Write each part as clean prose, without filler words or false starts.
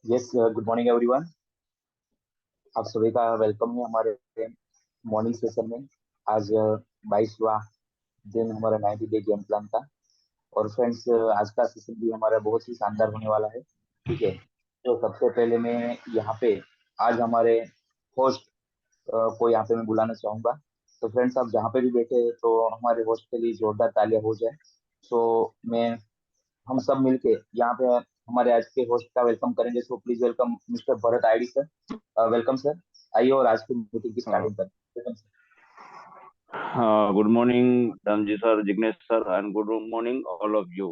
Yes, good morning everyone. आप सभी का वेलकम है हमारे मॉर्निंग सेशन में। आज 22वां दिन हमारा 90 डे गेम प्लान का। और फ्रेंड्स, आज का सेशन भी हमारा बहुत ही शानदार होने वाला है। ठीक है, तो सबसे पहले मैं यहाँ पे आज हमारे होस्ट को यहाँ पे मैं बुलाना चाहूंगा। तो फ्रेंड्स, आप जहाँ पे भी बैठे हैं तो हमारे होस्ट के लिए जोरदार तालियां हो जाए। सो मैं हम सब मिलके यहाँ पे हमारे आज के होस्ट का वेलकम करेंगे। So please welcome mister Bharat ID sir. Welcome sir. आइए और आज की मीटिंग की स्टार्टिंग करें। Welcome sir. Good morning Dhanji sir, Jignesh sir and good morning all of you.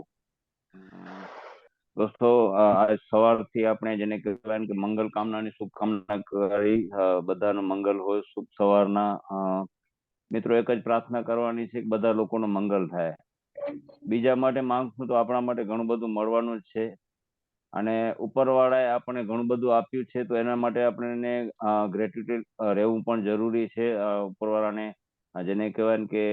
દોસ્તો, આજ સવારથી આપણે જેને કહેવાય ને કે મંગલ કામનાની શુભકામના કરી, બધાનું મંગલ હોય. શુભ સવારના મિત્રો, એક જ પ્રાર્થના કરવાની છે કે બધા લોકોનું મંગલ થાય. બીજા માટે માંગશું તો આપણા માટે ઘણું બધું મળવાનું જ છે, અને ઉપરવાળાએ આપણને ઘણું બધું આપ્યું છે, તો એના માટે આપણને ગ્રેટિટ્યુડ રહેવું પણ જરૂરી છે. ઉપરવાળાને જેને કહેવાય ને કે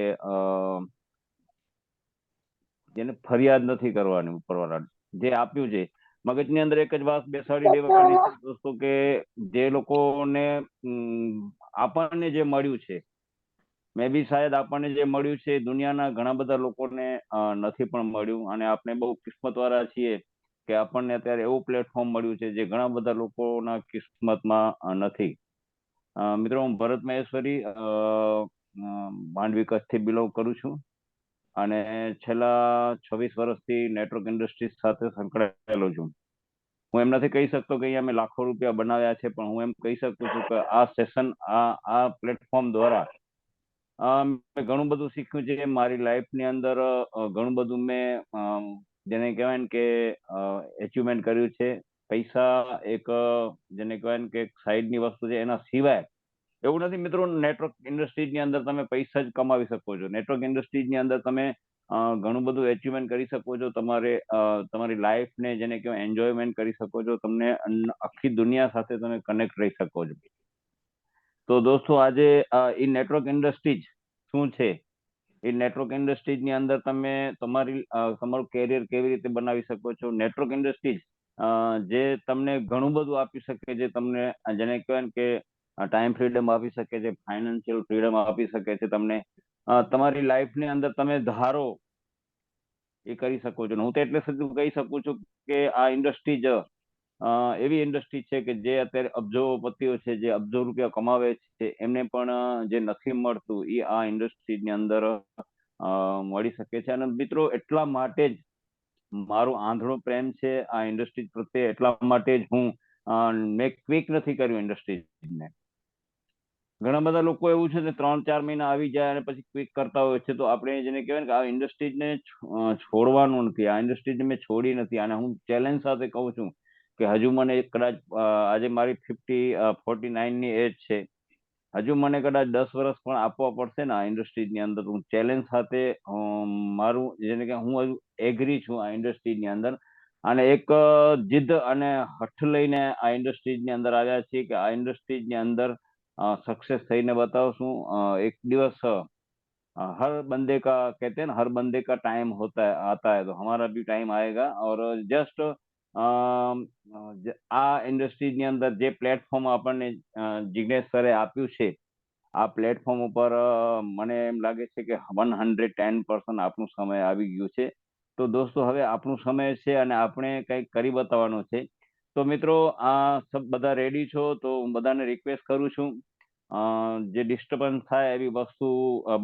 જેને ફરિયાદ નથી કરવાની, ઉપરવાળાને જે આપ્યું છે મગજની અંદર એક જ વાત બેસાડી દેવાની છે દોસ્તો, કે જે લોકોને આપણને જે મળ્યું છે, મે બી શાયદ આપણને જે મળ્યું છે દુનિયાના ઘણા બધા લોકોને નથી પણ મળ્યું, અને આપણે બહુ કિસ્મત વાળા છીએ કે આપણને અત્યારે એવું પ્લેટફોર્મ મળ્યું છે જે ઘણા બધા લોકોના કિસ્મતમાં નથી. મિત્રો, હું ભરત મહેશ્વરી માંડવી કચ્છથી બિલોંગ કરું છું, અને છેલ્લા 26 વર્ષથી નેટવર્ક ઇન્ડસ્ટ્રીઝ સાથે સંકળાયેલો છું. હું એમ નથી કહી શકતો કે અહીંયા મેં લાખો રૂપિયા બનાવ્યા છે, પણ હું એમ કહી શકું છું કે આ સેશન, આ પ્લેટફોર્મ દ્વારા મેં ઘણું બધું શીખ્યું છે. મારી લાઈફની અંદર ઘણું બધું મેં જેને કહેવાય ને કે એચિવમેન્ટ કર્યું છે. પૈસા એક જેને કહેવાય ને કે સાઈડની વસ્તુ છે, એના સિવાય એવું નથી મિત્રો. નેટવર્ક ઇન્ડસ્ટ્રીઝની અંદર તમે પૈસા જ કમાવી શકો છો. નેટવર્ક ઇન્ડસ્ટ્રીઝની અંદર તમે ઘણું બધું એચિવમેન્ટ કરી શકો છો. તમારી લાઈફને જેને કહેવાય એન્જોયમેન્ટ કરી શકો છો. તમને આખી દુનિયા સાથે તમે કનેક્ટ રહી શકો છો. તો દોસ્તો, આજે એ નેટવર્ક ઇન્ડસ્ટ્રીઝ શું છે, એ નેટવર્ક ઇન્ડસ્ટ્રીઝની અંદર તમે તમારું કેરિયર કેવી રીતે બનાવી શકો છો. નેટવર્ક ઇન્ડસ્ટ્રીઝ જે તમને ઘણું બધું આપી શકે છે. તમને જેને કહેવાય ને કે ટાઈમ ફ્રીડમ આપી શકે છે, ફાઇનાન્શિયલ ફ્રીડમ આપી શકે છે. તમને તમારી લાઈફની અંદર તમે ધારો એ કરી શકો છો. હું તો એટલે સુધી કહી શકું છું કે આ ઇન્ડસ્ટ્રી જ એવી ઇન્ડસ્ટ્રી છે કે જે અત્યારે અબજોપતિઓ છે, જે અબજો રૂપિયા કમાવે છે, એમને પણ જે નથી મળતું એ આ ઇન્ડસ્ટ્રીની અંદર મળી શકે છે. અને મિત્રો, એટલા માટે જ મારો આંધળો પ્રેમ છે આ ઇન્ડસ્ટ્રી પ્રત્યે. એટલા માટે જ મેં ક્વિક નથી કર્યું ઇન્ડસ્ટ્રીને. ઘણા બધા લોકો એવું છે ને 3-4 મહિના આવી જાય અને પછી ક્વિક કરતા હોય છે. તો આપણે જેને કહેવાય ને કે આ ઇન્ડસ્ટ્રીને છોડવાનું નથી. આ ઇન્ડસ્ટ્રીને મેં છોડી નથી, અને હું ચેલેન્જ સાથે કહું છું કે હજુ મને કદાચ આજે મારી 49 ની એજ છે, હજુ મને કદાચ 10 વર્ષ પણ આપવા પડશે ને આ ઇન્ડસ્ટ્રીની અંદર. હું ચેલેન્જ સાથે મારું જેને કે હું હજુ એગ્રી છું આ ઇન્ડસ્ટ્રીની અંદર, અને એક જીદ અને હઠ લઈને આ ઇન્ડસ્ટ્રીની અંદર આવ્યા છીએ કે આ ઇન્ડસ્ટ્રીની અંદર सक्सेस થઈને બતાવશું. એક દિવસ हर बंदे का कहते हैं ना, हर बंदे का टाइम होता है, आता है, तो हमारा भी टाइम आएगा. और जस्ट આ ઇન્ડસ્ટ્રીની અંદર જે પ્લેટફોર્મ આપણને જિગ્નેશ સરે આપ્યું છે, આ પ્લેટફોર્મ ઉપર મને એમ લાગે છે કે 110% આપણું સમય આવી ગયું છે. તો દોસ્તો, હવે આપણું સમય છે અને આપણે કંઈક કરી બતાવવાનું છે. તો મિત્રો, આ સબ બધા રેડી છો? તો હું બધાને રિક્વેસ્ટ કરું છું, જે ડિસ્ટર્બન્સ થાય એવી વસ્તુ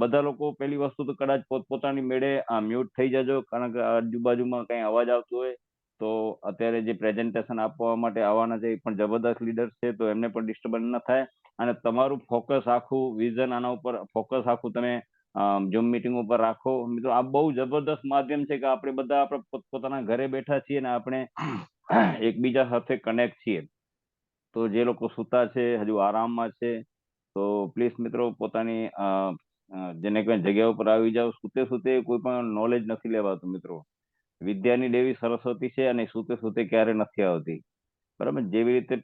બધા લોકો, પહેલી વસ્તુ તો કદાચ પોતપોતાની મેળે મ્યુટ થઈ જજો, કારણ કે આજુબાજુમાં કઈ અવાજ આવતો હોય તો અત્યારે જે પ્રેઝન્ટેશન આપવા માટે આવવાના છે એ પણ જબરદસ્ત લીડર છે, તો એમને પણ ડિસ્ટર્બન્સ ન થાય. અને તમારું ફોકસ આખું વિઝન આના ઉપર ફોકસ આખું તમે ઝૂમ મીટિંગ ઉપર રાખો. મિત્રો, આ બહુ જબરદસ્ત માધ્યમ છે કે આપણે બધા આપણે પોતાના ઘરે બેઠા છીએ ને આપણે એકબીજા સાથે કનેક્ટ છીએ. તો જે લોકો સૂતા છે, હજુ આરામમાં છે, તો પ્લીઝ મિત્રો પોતાની જેને કઈ જગ્યા ઉપર આવી જાઓ. સૂતે સૂતે કોઈ પણ નોલેજ નથી લેવાતું મિત્રો. વિદ્યાની દેવી સરસ્વતી છે અને સૂતે સૂતે ક્યારે નથી આવતી, બરાબર? જેવી રીતે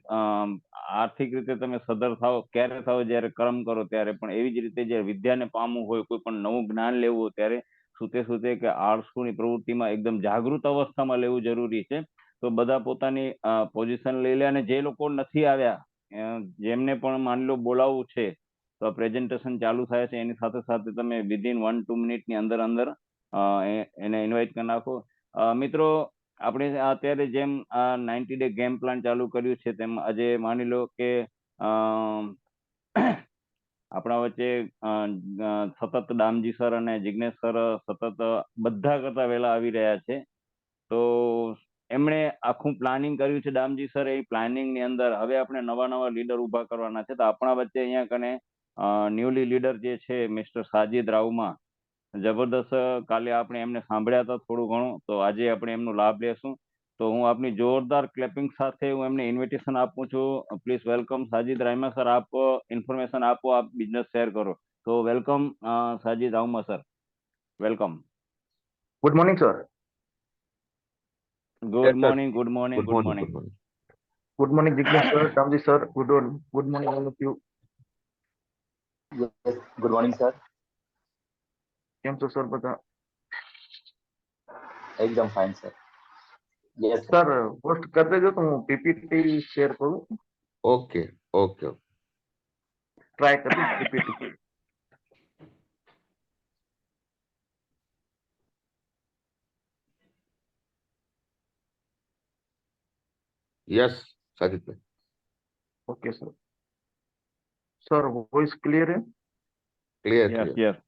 આર્થિક રીતે તમે સદ્ધર થાવ ક્યારે થાવ, જયારે કર્મ કરો ત્યારે, પણ એવી જ રીતે જયારે વિદ્યાને પામવું હોય, કોઈ પણ નવું જ્ઞાન લેવું હોય ત્યારે સૂતે સૂતે કે આળસુની પ્રવૃત્તિમાં એકદમ જાગૃત અવસ્થામાં લેવું જરૂરી છે. તો બધા પોતાની પોઝિશન લઈ લે, અને જે લોકો નથી આવ્યા, જેમને પણ માની લો બોલાવવું છે, તો પ્રેઝન્ટેશન ચાલુ થાય છે એની સાથે સાથે તમે વિધિન 1-2 મિનિટની અંદર અંદર એને ઇન્વાઇટ કરી નાખો. મિત્રો, આપણે અત્યારે જેમ આ 90 ડે ગેમ પ્લાન ચાલુ કર્યું છે, તેમ આજે માની લો કે આપણા વચ્ચે સતત દામજી સર અને જિગ્નેશ સર સતત બધા કરતા વહેલા આવી રહ્યા છે. તો એમણે આખું પ્લાનિંગ કર્યું છે દામજી સર. એ પ્લાનિંગ ની અંદર હવે આપણે નવા નવા લીડર ઉભા કરવાના છે. તો આપણા વચ્ચે અહીંયા કને ન્યુલી લીડર જે છે મિસ્ટર સાજીદ રાવમાં, જબરદસ્ત કાલે આપણે એમને સાંભળ્યા હતા થોડું ઘણું, તો આજે આપણે એમનો લાભ લેશું. તો હું આપની જોરદાર ક્લેપિંગ સાથે હું એમને ઇન્વિટેશન આપું છું. Please welcome Sajid Rayma sir. આપ ઇન્ફોર્મેશન આપો, આપ બિઝનેસ શેર કરો. તો welcome Sajid Ravma sir, welcome. Good morning, sir. Good morning, good morning, good morning. Good morning, Jignesh sir, Ramji sir. Good morning, all of you. Yes, good morning, sir. કેમ છો sir બધા? एकदम fine, sir. Yes, sir. Sir post કરી દેજો તો હું PPT share કરું. Okay okay try કરી પીપીટી. यस साजिद भाई, okay sir. Sir voice clear है? Clear yes, clear yes.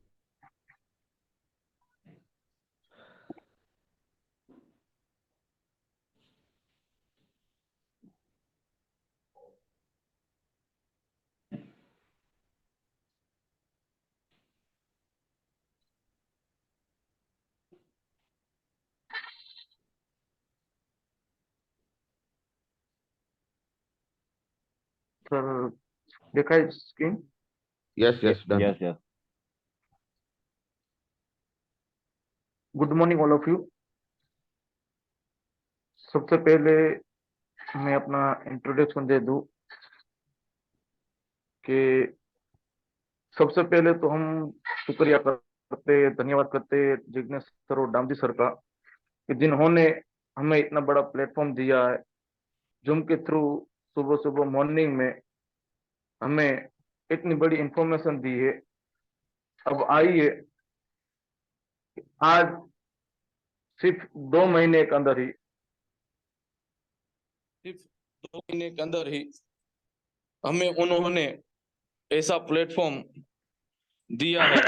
Sir દેખાય screen? Yes yes done yes, yes. Good morning all of you. सबसे पहले मैं अपना इंट्रोडक्शन दे दूं कि सबसे पहले तो हम शुक्रिया करते, धन्यवाद करते जिग्नेश सर और दामजी सर का, कि जिन्होंने हमें इतना बड़ा प्लेटफॉर्म दिया है. जूम के थ्रू सुबह सुबह मॉर्निंग में हमें इतनी बड़ी इंफॉर्मेशन दी है. अब आइए, आज सिर्फ 2 महीने के अंदर ही हमें उन्होंने ऐसा प्लेटफॉर्म दिया है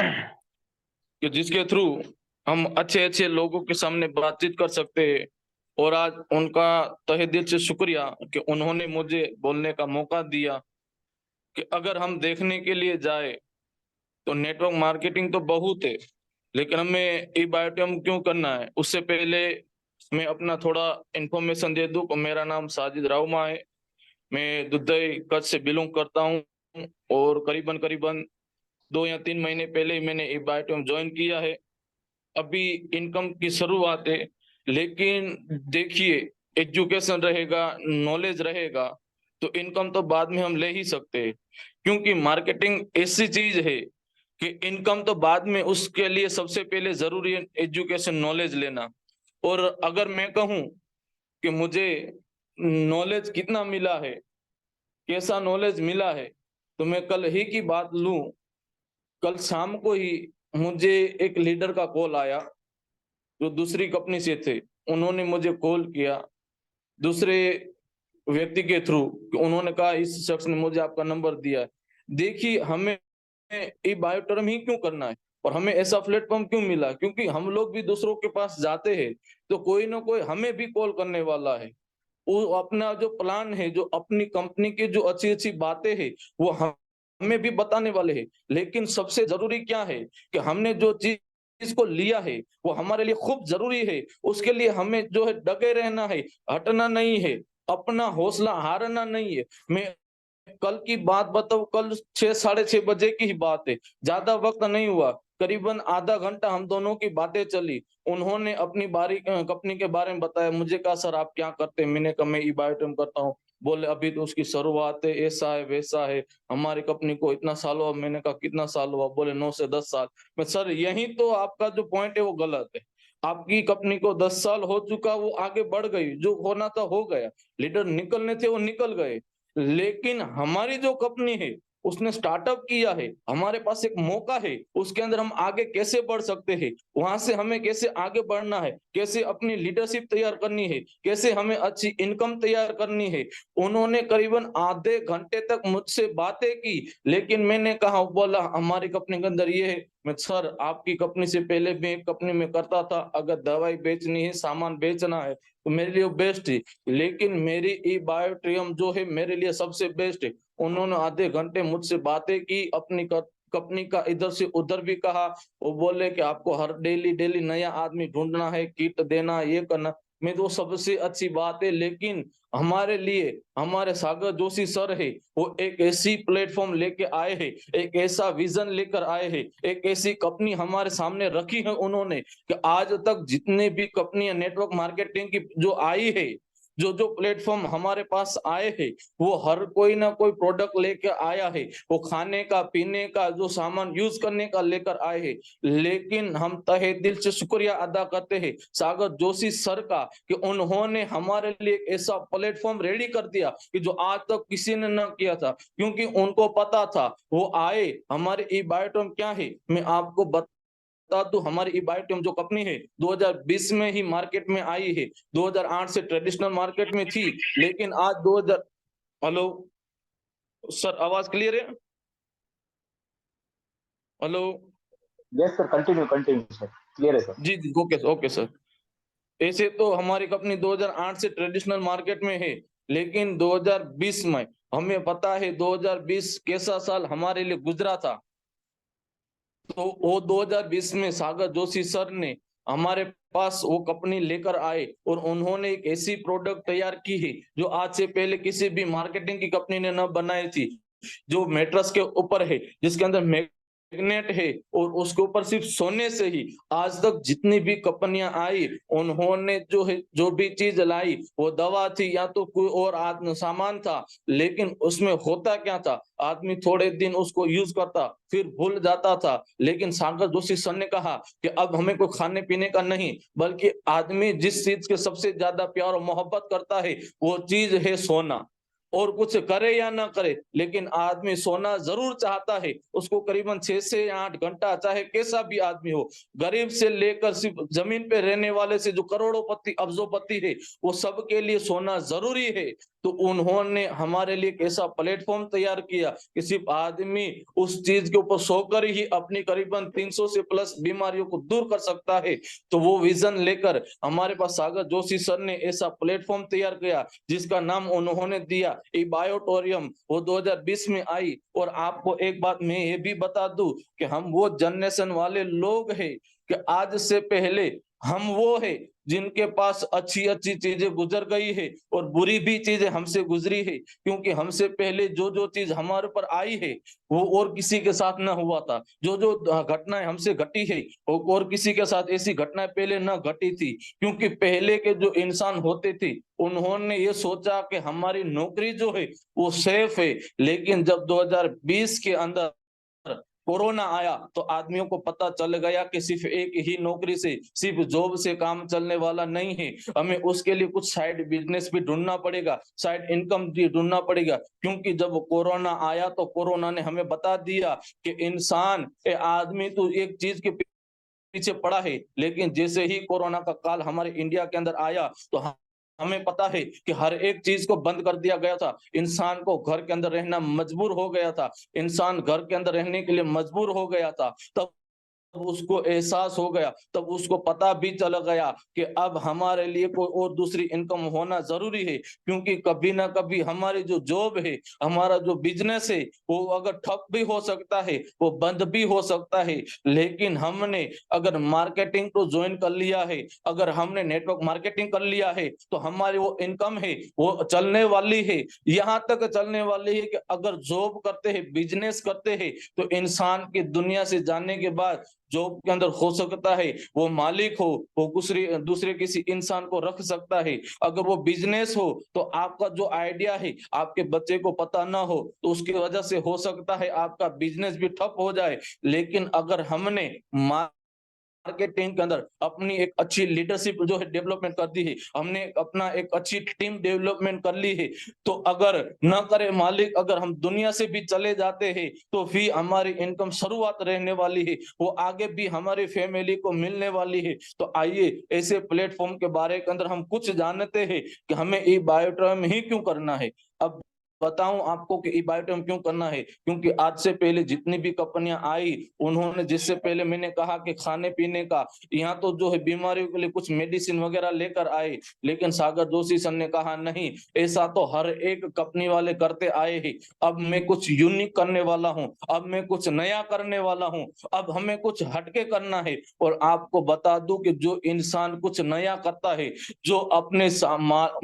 कि जिसके थ्रू हम अच्छे अच्छे लोगों के सामने बातचीत कर सकते हैं. और आज उनका तहे दिल से शुक्रिया कि उन्होंने मुझे बोलने का मौका दिया कि अगर हम देखने के लिए जाए तो नेटवर्क मार्केटिंग तो बहुत है, लेकिन हमें ई बायोटेम क्यों करना है. उससे पहले मैं अपना थोड़ा इंफॉर्मेशन दे दूं. मेरा नाम साजिद रावमा है. मैं दुधई कच्छ से बिलोंग करता हूं और करीबन 2 या 3 महीने पहले ही मैंने ई बायोटेम ज्वाइन किया है. अभी इनकम की शुरुआत है, लेकिन देखिए, एजुकेशन रहेगा, नॉलेज रहेगा तो इनकम तो बाद में हम ले ही सकते हैं. क्योंकि मार्केटिंग ऐसी चीज है कि इनकम तो बाद में, उसके लिए सबसे पहले जरूरी है एजुकेशन, नॉलेज लेना. और अगर मैं कहूं कि मुझे नॉलेज कितना मिला है, कैसा नॉलेज मिला है, तो मैं कल ही की बात लूं. कल शाम को ही मुझे एक लीडर का कॉल आया जो दूसरी कंपनी से थे. उन्होंने मुझे कॉल किया दूसरे व्यक्ति के थ्रू. उन्होंने कहा इस शख्स ने मुझे आपका नंबर दिया है. देखिए, हमें ये बायोटर्म ही क्यों करना है और हमें ऐसा प्लेटफॉर्म क्यों मिला? क्योंकि हम लोग भी दूसरों के पास जाते हैं तो कोई ना कोई हमें भी कॉल करने वाला है. वो अपना जो प्लान है, जो अपनी कंपनी की जो अच्छी अच्छी बातें हैं, वो हमें भी बताने वाले हैं. लेकिन सबसे जरूरी क्या है कि हमने जो चीज को लिया है वो हमारे लिए खूब जरूरी है. उसके लिए हमें जो है डटे रहना है, हटना नहीं है, अपना हौसला हारना नहीं है. मैं कल की बात बताऊं, कल 6-6:30 बजे की ही बात है, ज्यादा वक्त नहीं हुआ, करीबन आधा घंटा हम दोनों की बातें चली. उन्होंने अपनी कंपनी के बारे में बताया. मुझे कहा सर आप क्या करते हैं? मैंने कहा मैं ई बायोटेम करता हूँ. बोले अभी तो उसकी शुरुआत है, ऐसा है वैसा है, हमारी कंपनी को इतना साल हुआ। मैंने कहा कितना साल हुआ? बोले 9 से 10 साल। मैं सर यही तो आपका जो पॉइंट है वो गलत है। आपकी कंपनी को 10 साल हो चुका, वो आगे बढ़ गई, जो होना था हो गया, लीडर निकलने थे वो निकल गए। लेकिन हमारी जो कंपनी है उसने स्टार्टअप किया है, हमारे पास एक मौका है, उसके अंदर हम आगे कैसे बढ़ सकते हैं, वहां से हमें कैसे आगे बढ़ना है, कैसे अपनी लीडरशिप तैयार करनी है, कैसे हमें अच्छी इनकम तैयार करनी है। उन्होंने करीबन आधे घंटे तक मुझसे बातें की, लेकिन मैंने कहा, बोला हमारी कंपनी के अंदर ये है। मैं सर आपकी कंपनी से पहले भी एक कंपनी में करता था, अगर दवाई बेचनी है, सामान बेचना है तो मेरे लिए बेस्ट है, लेकिन मेरी ई बायोट्रियम जो है मेरे लिए सबसे बेस्ट है। उन्होंने आधे घंटे मुझसे बातें की, अपनी कंपनी का इधर से उधर भी कहा। वो बोले कि आपको हर डेली डेली नया आदमी ढूंढना है, किट देना, ये करना। मैं तो सबसे अच्छी बात है, लेकिन हमारे लिए हमारे सागर जोशी सर है, वो एक ऐसी प्लेटफॉर्म लेके आए हैं, एक ऐसा विजन लेकर आए हैं, एक ऐसी कंपनी हमारे सामने रखी है उन्होंने, कि आज तक जितने भी कंपनियां नेटवर्क मार्केटिंग की जो आई है, जो जो प्लेटफॉर्म हमारे पास आए हैं, वो हर कोई ना कोई प्रोडक्ट लेके आया है, वो खाने का पीने का जो सामान यूज करने का लेकर आए हैं। लेकिन हम तहे दिल से शुक्रिया अदा करते हैं सागर जोशी सर का, कि उन्होंने हमारे लिए एक ऐसा प्लेटफॉर्म रेडी कर दिया कि जो आज तक किसी ने न किया था, क्योंकि उनको पता था। वो आए, हमारे ई बायोटॉम क्या है मैं आपको बता दूं, हमारी ई बायोटॉम जो कंपनी है 2020 में ही मार्केट में आई है। 2008 से ट्रेडिशनल मार्केट में थी, लेकिन आज 2000। हेलो सर, आवाज क्लियर है? Hello. Yes sir, continue sir, clear है सर। जी जी, ओके ओके सर। ऐसे तो हमारी कंपनी 2008 से ट्रेडिशनल मार्केट में है, लेकिन 2020 में हमें पता है 2020 कैसा साल हमारे लिए गुजरा था। तो वो 2020 में सागर जोशी सर ने हमारे पास वो कंपनी लेकर आए, और उन्होंने एक ऐसी प्रोडक्ट तैयार की है जो आज से पहले किसी भी मार्केटिंग की कंपनी ने न बनाई थी। जो मैट्रेस के ऊपर है, जिसके अंदर मैग्नेट है, और उसके ऊपर सिर्फ सोने से ही आज तक जितनी भी कंपनियां आई, उन्होंने जो है जो भी चीज लाई, वो दवा थी या तो कोई और आत्म सामान था, लेकिन उसमें होता क्या था, आदमी थोड़े दिन उसको यूज करता फिर भूल जाता था। लेकिन सागर जोशी सर ने कहा कि अब हमें कोई खाने पीने का नहीं, बल्कि आदमी जिस चीज के सबसे ज्यादा प्यार और मोहब्बत करता है वो चीज है सोना। और कुछ करे या ना करे, लेकिन आदमी सोना जरूर चाहता है। उसको करीबन 6 से 8 घंटा, चाहे कैसा भी आदमी हो, गरीब से लेकर सिर्फ जमीन पे रहने वाले से जो करोड़ोंपति अब्जोपति है, वो सबके लिए सोना जरूरी है। तो उन्होंने हमारे लिए एक ऐसा प्लेटफॉर्म तैयार किया कि सिर्फ आदमी उस चीज के ऊपर सोकर ही अपनी करीबन 300 से प्लस बीमारियों को दूर कर सकता है। तो वो विजन लेकर हमारे पास सागर जोशी सर ने ऐसा प्लेटफॉर्म तैयार किया, जिसका नाम उन्होंने दिया ई बायोटोरियम। वो 2020 में आई। और आपको एक बात मैं ये भी बता दूं कि हम वो जनरेशन वाले लोग हैं कि आज से पहले हम वो है जिनके पास अच्छी अच्छी चीजें गुजर गई है, और बुरी भी चीजें हमसे गुजरी है, क्योंकि हमसे पहले जो जो चीज हमारे ऊपर आई है वो और किसी के साथ न हुआ था। जो जो घटनाएं हमसे घटी है वो और किसी के साथ ऐसी घटनाएं पहले न घटी थी, क्योंकि पहले के जो इंसान होते थे उन्होंने ये सोचा कि हमारी नौकरी जो है वो सेफ है। लेकिन जब 2020 के अंदर कोरोना आया तो आदमियों को पता चल गया कि सिर्फ एक ही नौकरी से, सिर्फ जॉब से काम चलने वाला नहीं है। हमें उसके लिए कुछ साइड बिजनेस भी ढूंढना पड़ेगा, साइड इनकम भी ढूंढना पड़ेगा। क्योंकि जब कोरोना आया तो कोरोना ने हमें बता दिया कि इंसान आदमी तो एक चीज के पीछे पड़ा है, लेकिन जैसे ही कोरोना का काल हमारे इंडिया के अंदर आया तो हमें पता है कि हर एक चीज को बंद कर दिया गया था। इंसान को घर के अंदर रहना मजबूर हो गया था, इंसान घर के अंदर रहने के लिए मजबूर हो गया था। तब उसको एहसास हो गया, तब उसको पता भी चल गया कि अब हमारे लिए कोई और दूसरी इनकम होना जरूरी है। क्योंकि कभी ना कभी हमारी जो जॉब है, हमारा जो बिजनेस है, वो अगर ठप भी हो सकता है, वो बंद भी हो सकता है। लेकिन हमने अगर मार्केटिंग को ज्वाइन कर लिया है, अगर हमने नेटवर्क मार्केटिंग कर लिया है, तो हमारी वो इनकम है वो चलने वाली है। यहाँ तक चलने वाली है कि अगर जॉब करते हैं, बिजनेस करते हैं, तो इंसान की दुनिया से जाने के बाद जॉब के अंदर हो सकता है वो मालिक हो, वो दूसरे किसी इंसान को रख सकता है। अगर वो बिजनेस हो तो आपका जो आइडिया है आपके बच्चे को पता ना हो तो उसकी वजह से हो सकता है आपका बिजनेस भी ठप हो जाए। लेकिन अगर हमने मार्केटिंग के अंदर अपनी एक अच्छी लीडरशिप जो है डेवलपमेंट कर दी है, हमने अपना एक अच्छी टीम डेवलपमेंट कर ली है, तो अगर न करे मालिक, अगर हम दुनिया से भी चले जाते हैं तो भी हमारी इनकम शुरुआत रहने वाली है, वो आगे भी हमारी फैमिली को मिलने वाली है। तो आइए ऐसे प्लेटफॉर्म के बारे के अंदर हम कुछ जानते हैं कि हमें ई बायोटर्म ही क्यों करना है। अब बताऊं आपको कि ई बायोटर्म क्यों करना है, क्योंकि आज से पहले जितनी भी कंपनियां आई उन्होंने, जिससे पहले मैंने कहा कि खाने पीने का, यहाँ तो जो है बीमारियों के लिए कुछ मेडिसिन वगैरह लेकर आए, लेकिन सागर जोशी सर ने कहा नहीं, ऐसा तो हर एक कंपनी वाले करते आए हैं, अब मैं कुछ यूनिक करने वाला हूँ, अब मैं कुछ नया करने वाला हूँ, अब हमें कुछ हटके करना है। और आपको बता दूं कि जो इंसान कुछ नया करता है, जो अपने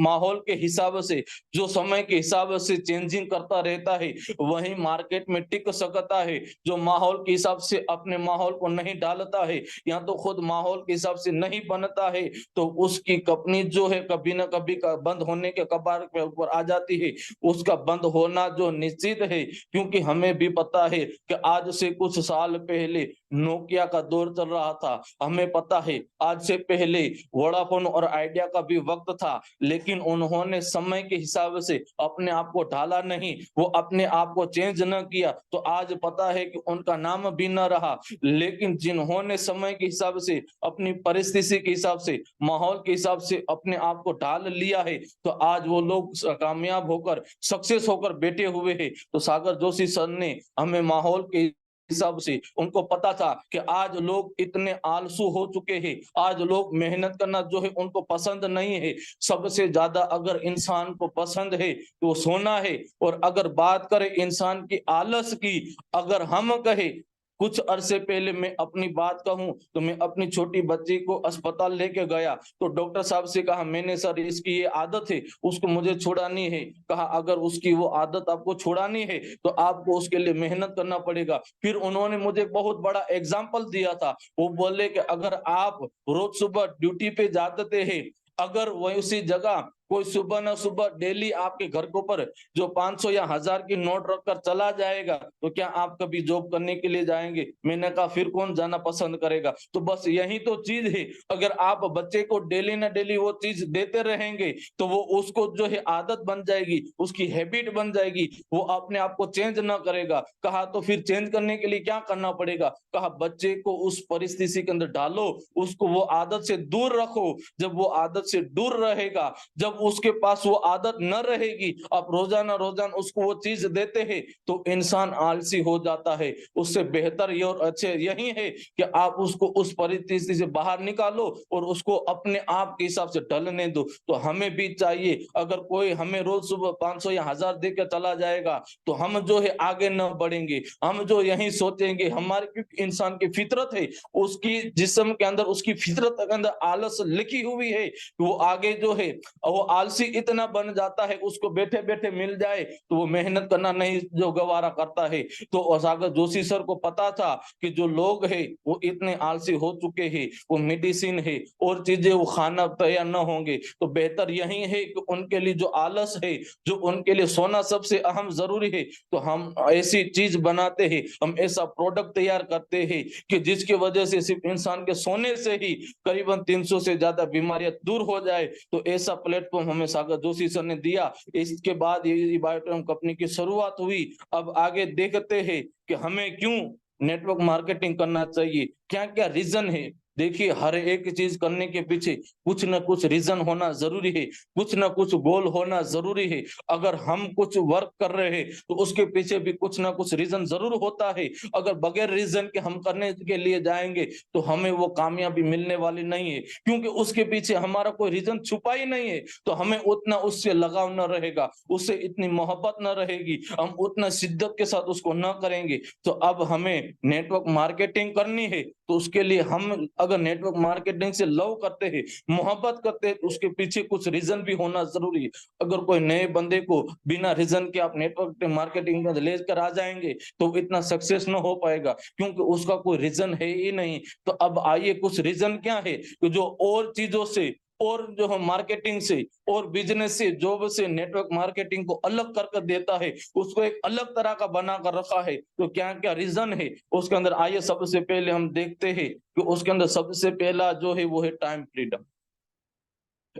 माहौल के हिसाब से, जो समय के हिसाब से चेंजिंग करता रहता है, वही मार्केट में टिक सकता है। जो माहौल के हिसाब से अपने माहौल को नहीं डालता है या तो खुद माहौल के हिसाब से नहीं बनता है, तो उसकी कंपनी जो है कभी ना कभी का बंद होने के कगार पे ऊपर आ जाती है। उसका बंद होना जो निश्चित है, क्योंकि हमें भी पता है कि आज से कुछ साल पहले नोकिया का दौर चल रहा था, हमें पता है आज से पहले वोडाफोन और आइडिया का भी वक्त था, लेकिन उन्होंने समय के हिसाब से अपने आप को ढाला नहीं, वो अपने आप को चेंज न किया, तो आज पता है कि उनका नाम भी न रहा। लेकिन जिन्होंने समय के हिसाब से, अपनी परिस्थिति के हिसाब से, माहौल के हिसाब से अपने आप को ढाल लिया है, तो आज वो लोग कामयाब होकर, सक्सेस होकर बैठे हुए हैं। तो सागर जोशी सर ने हमें माहौल के हिसाब से, उनको पता था कि आज लोग इतने आलसू हो चुके हैं, आज लोग मेहनत करना जो है उनको पसंद नहीं है। सबसे ज्यादा अगर इंसान को पसंद है तो सोना है। और अगर बात करें इंसान की आलस की, अगर हम कहे, कुछ अरसे पहले मैं अपनी बात कहूं तो मैं अपनी छोटी बच्ची को अस्पताल लेके गया, तो डॉक्टर साहब से कहा मैंने, सर इसकी ये आदत है, उसको मुझे छुड़ानी है। कहा अगर उसकी वो आदत आपको छुड़ानी है तो आपको उसके लिए मेहनत करना पड़ेगा। फिर उन्होंने मुझे बहुत बड़ा एग्जाम्पल दिया था, वो बोले कि अगर आप रोज सुबह ड्यूटी पे जाते हैं, अगर वही उसी जगह कोई सुबह ना सुबह डेली आपके घर के ऊपर जो 500 या 1000 की नोट रखकर चला जाएगा, तो क्या आप कभी जॉब करने के लिए जाएंगे? मैंने कहा फिर कौन जाना पसंद करेगा। तो बस यही तो चीज है, अगर आप बच्चे को डेली ना डेली वो चीज देते रहेंगे तो वो उसको जो है आदत बन जाएगी, उसकी हैबिट बन जाएगी, वो अपने आप को चेंज ना करेगा। कहा तो फिर चेंज करने के लिए क्या करना पड़ेगा? कहा बच्चे को उस परिस्थिति के अंदर डालो, उसको वो आदत से दूर रखो। जब वो आदत से दूर रहेगा, जब उसके पास वो आदत न रहेगी, आप रोजाना रोजाना उसको वो चीज देते हैं, तो इंसान आलसी हो जाता है। उससे बेहतर ये और अच्छे यही है कि आप उसको उस परिस्थिति से बाहर निकालो और उसको अपने आप के हिसाब से ढलने दो। तो हमें भी चाहिए, अगर कोई हमें रोज सुबह 500 या 1000 देकर चला जाएगा तो हम जो है आगे न बढ़ेंगे, हम जो यही सोचेंगे, हमारे क्योंकि इंसान की फितरत है, उसकी जिस्म के अंदर, उसकी फितरत के अंदर आलस लिखी हुई है। वो आगे जो है वो आलसी इतना बन जाता है, उसको बैठे बैठे मिल जाए तो वो मेहनत करना नहीं जो गवारा करता है। तो सागर जोशी सर को पता था कि जो लोग हैं वो इतने आलसी हो चुके हैं, वो मेडिसिन है और चीजें वो खाना तैयार न होंगे, तो बेहतर यही है कि उनके लिए जो आलस है, जो उनके लिए सोना सबसे अहम जरूरी है, तो हम ऐसी चीज बनाते हैं, हम ऐसा प्रोडक्ट तैयार करते हैं कि जिसकी वजह से सिर्फ इंसान के सोने से ही करीबन 300 से ज्यादा बीमारियां दूर हो जाए। तो ऐसा प्लेटफॉर्म हमें सागर जोशी सर ने दिया। इसके बाद ये बायोटर्म कंपनी की शुरुआत हुई। अब आगे देखते हैं कि हमें क्यों नेटवर्क मार्केटिंग करना चाहिए, क्या क्या रीजन है। देखिए हर एक चीज करने के पीछे कुछ ना कुछ रीजन होना जरूरी है, कुछ ना कुछ गोल होना जरूरी है। अगर हम कुछ वर्क कर रहे हैं तो उसके पीछे भी कुछ ना कुछ रीजन जरूर होता है। अगर बगैर रीजन के हम करने के लिए जाएंगे तो हमें वो कामयाबी मिलने वाली नहीं है, क्योंकि उसके पीछे हमारा कोई रीजन छुपा ही नहीं है। तो हमें उतना उससे लगाव न रहेगा, उससे इतनी मोहब्बत न रहेगी, हम उतना शिद्दत के साथ उसको न करेंगे। तो अब हमें नेटवर्क मार्केटिंग करनी है तो उसके लिए हम अगर नेटवर्क मार्केटिंग से लव करते हैं, मोहब्बत करते हैं, तो उसके पीछे कुछ रीजन भी होना जरूरी है। अगर कोई नए बंदे को बिना रीजन के आप नेटवर्क मार्केटिंग में लेकर आ जाएंगे तो इतना सक्सेस न हो पाएगा, क्योंकि उसका कोई रीजन है ही नहीं। तो अब आइए, कुछ रीजन क्या है कि जो और चीजों से और जो हम मार्केटिंग से और बिजनेस से, जॉब से नेटवर्क मार्केटिंग को अलग कर देता है, उसको एक अलग तरह का बना कर रखा है। तो क्या क्या रीजन है उसके अंदर, आइए सबसे पहले हम देखते हैं कि उसके अंदर सबसे पहला जो है वो है टाइम फ्रीडम।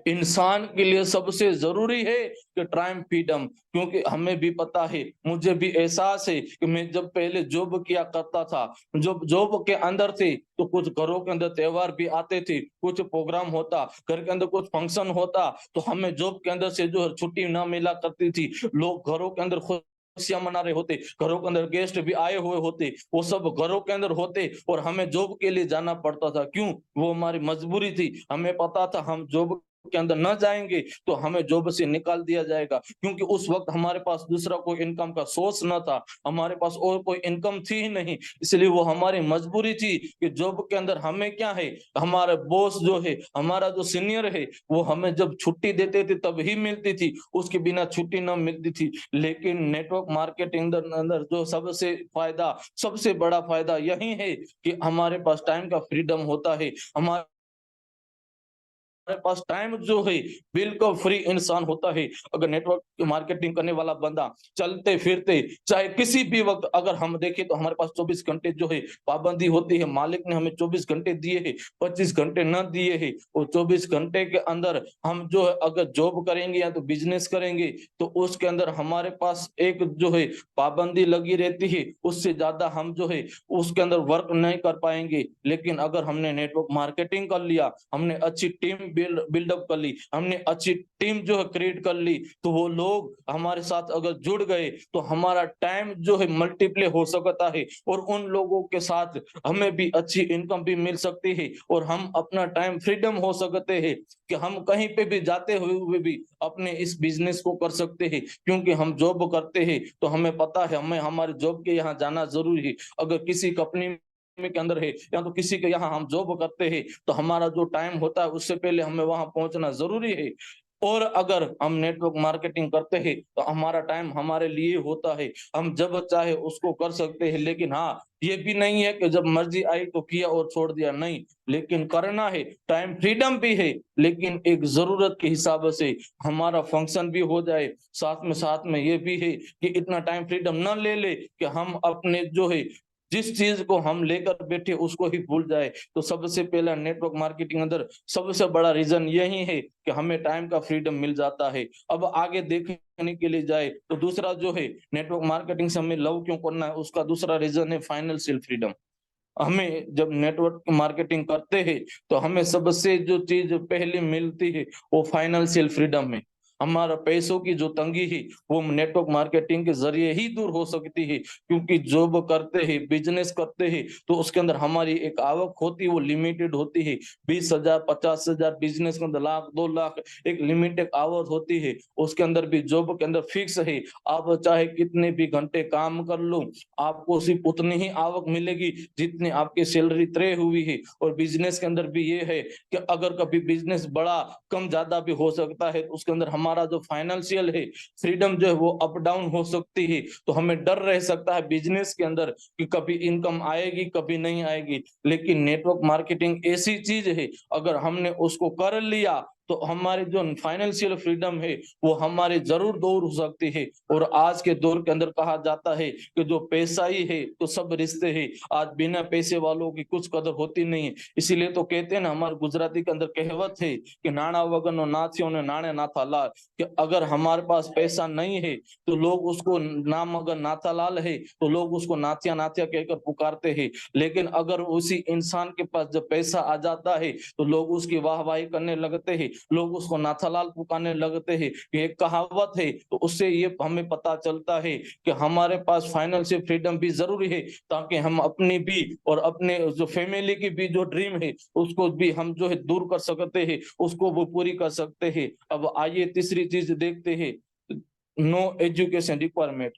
इंसान के लिए सबसे जरूरी है कि टाइम फ्रीडम, क्योंकि हमें भी पता है, मुझे भी एहसास है कि मैं जब पहले जॉब किया करता था, जब जॉब के अंदर थे तो कुछ घरों के अंदर त्योहार भी आते थे, कुछ प्रोग्राम होता, घर के अंदर कुछ फंक्शन होता, तो हमें जॉब के अंदर से जो छुट्टी ना मिला करती थी। लोग घरों के अंदर खुशियां मना रहे होते, घरों के अंदर गेस्ट भी आए हुए होते, वो सब घरों के अंदर होते और हमें जॉब के लिए जाना पड़ता था। क्यों? वो हमारी मजबूरी थी। हमें पता था हम जॉब के अंदर न जाएंगे तो हमें जॉब से निकाल दिया जाएगा, क्योंकि उस वक्त हमारे पास दूसरा कोई इनकम का सोर्स न था, हमारे पास और कोई इनकम थी ही नहीं। इसलिए वो हमारी मजबूरी थी कि जॉब के अंदर हमें क्या है, हमारे बॉस जो है, हमारा जो सीनियर है, वो हमें जब छुट्टी देते थे तब ही मिलती थी, उसके बिना छुट्टी न मिलती थी। लेकिन नेटवर्क मार्केटिंग अंदर जो सबसे बड़ा फायदा यही है कि हमारे पास टाइम का फ्रीडम होता है। हमारे पास टाइम जो है बिल्कुल फ्री इंसान होता है। अगर नेटवर्क मार्केटिंग करने वाला बंदा चलते फिरते चाहे किसी भी वक्त, अगर हम देखें तो हमारे पास 24 घंटे जो है पाबंदी होती है। मालिक ने हमें 24 घंटे दिए हैं, 25 घंटे न दिए हैं, और 24 घंटे के अंदर हम जो है अगर जॉब करेंगे या तो बिजनेस करेंगे तो उसके अंदर हमारे पास एक जो है पाबंदी लगी रहती है, उससे ज्यादा हम जो है उसके अंदर वर्क नहीं कर पाएंगे। लेकिन अगर हमने नेटवर्क मार्केटिंग कर लिया, हमने अच्छी टीम बिल्डअप कर ली, हमने अच्छी टीम जो है क्रिएट कर ली, तो वो लोग हमारे साथ अगर जुड़ गए तो हमारा टाइम जो है मल्टीप्ले हो सकता है, और उन लोगों के साथ हमें भी अच्छी इनकम भी मिल सकती है, और हम अपना टाइम फ्रीडम हो सकते हैं कि हम कहीं पे भी जाते हुए भी अपने इस बिजनेस को कर सकते हैं। क्योंकि हम जॉब करते हैं तो हमें पता है हमें हमारे जॉब के यहाँ जाना जरूरी है। अगर किसी कंपनी के अंदर है या तो किसी के यहाँ हम जॉब करते हैं तो हमारा जो टाइम होता है उससे पहले हमें वहां पहुंचना जरूरी है। और अगर हम नेटवर्क मार्केटिंग करते हैं तो हमारा टाइम हमारे लिए होता है, हम जब चाहे उसको कर सकते हैं। लेकिन हाँ, ये भी नहीं है कि जब मर्जी आई तो किया और छोड़ दिया, नहीं, लेकिन करना है। टाइम फ्रीडम भी है, लेकिन एक जरूरत के हिसाब से हमारा फंक्शन भी हो जाए। साथ में ये भी है कि इतना टाइम फ्रीडम न ले ले कि हम अपने जो है जिस चीज को हम लेकर बैठे उसको ही भूल जाए। तो सबसे पहला नेटवर्क मार्केटिंग अंदर सबसे बड़ा रीजन यही है कि हमें टाइम का फ्रीडम मिल जाता है। अब आगे देखने के लिए जाए तो दूसरा जो है नेटवर्क मार्केटिंग से हमें लव क्यों करना है, उसका दूसरा रीजन है फाइनेंशियल फ्रीडम। हमें जब नेटवर्क मार्केटिंग करते हैं तो हमें सबसे जो चीज पहले मिलती है वो फाइनेंशियल फ्रीडम है। हमारा पैसों की जो तंगी है वो नेटवर्क मार्केटिंग के जरिए ही दूर हो सकती है, क्योंकि जॉब करते हैं, बिजनेस करते हैं तो उसके अंदर हमारी एक आवक होती है, वो लिमिटेड होती है। 20,000 50,000, बिजनेस के अंदर लाख 2 लाख एक लिमिटेड आवर होती है। उसके अंदर भी जॉब के अंदर फिक्स है, आप चाहे कितने भी घंटे काम कर लो, आपको सिर्फ उतनी ही आवक मिलेगी जितनी आपकी सैलरी तय हुई है। और बिजनेस के अंदर भी ये है कि अगर कभी बिजनेस बड़ा कम ज्यादा भी हो सकता है तो उसके अंदर हमारा जो फाइनेंशियल है फ्रीडम जो है वो अप डाउन हो सकती है। तो हमें डर रह सकता है बिजनेस के अंदर कि कभी इनकम आएगी कभी नहीं आएगी। लेकिन नेटवर्क मार्केटिंग ऐसी चीज है, अगर हमने उसको कर लिया तो हमारी जो फाइनेंशियल फ्रीडम है वो हमारे जरूर दूर हो सकती है। और आज के दौर के अंदर कहा जाता है कि जो पैसा ही है तो सब रिश्ते हैं। आज बिना पैसे वालों की कुछ कदर होती नहीं है। इसीलिए तो कहते हैं ना, हमारे गुजराती के अंदर कहावत है कि नाणा वगरनो नाथ्यो ने नाणे नाथा लाल, कि अगर हमारे पास पैसा नहीं है तो लोग उसको, नाम अगर नाथालाल है तो लोग उसको नाथिया नाथिया कहकर पुकारते हैं। लेकिन अगर उसी इंसान के पास जब पैसा आ जाता है तो लोग उसकी वाहवाही करने लगते हैं, लोग उसको नाथालाल पुकारने लगते हैं। ये एक कहावत है। तो उससे ये हमें पता चलता है कि हमारे पास फाइनेंशियल फ्रीडम भी जरूरी है, ताकि हम अपनी भी और अपने जो फैमिली की भी जो ड्रीम है उसको भी हम जो है दूर कर सकते हैं, उसको वो पूरी कर सकते हैं। अब आइए तीसरी चीज देखते हैं, no education requirement.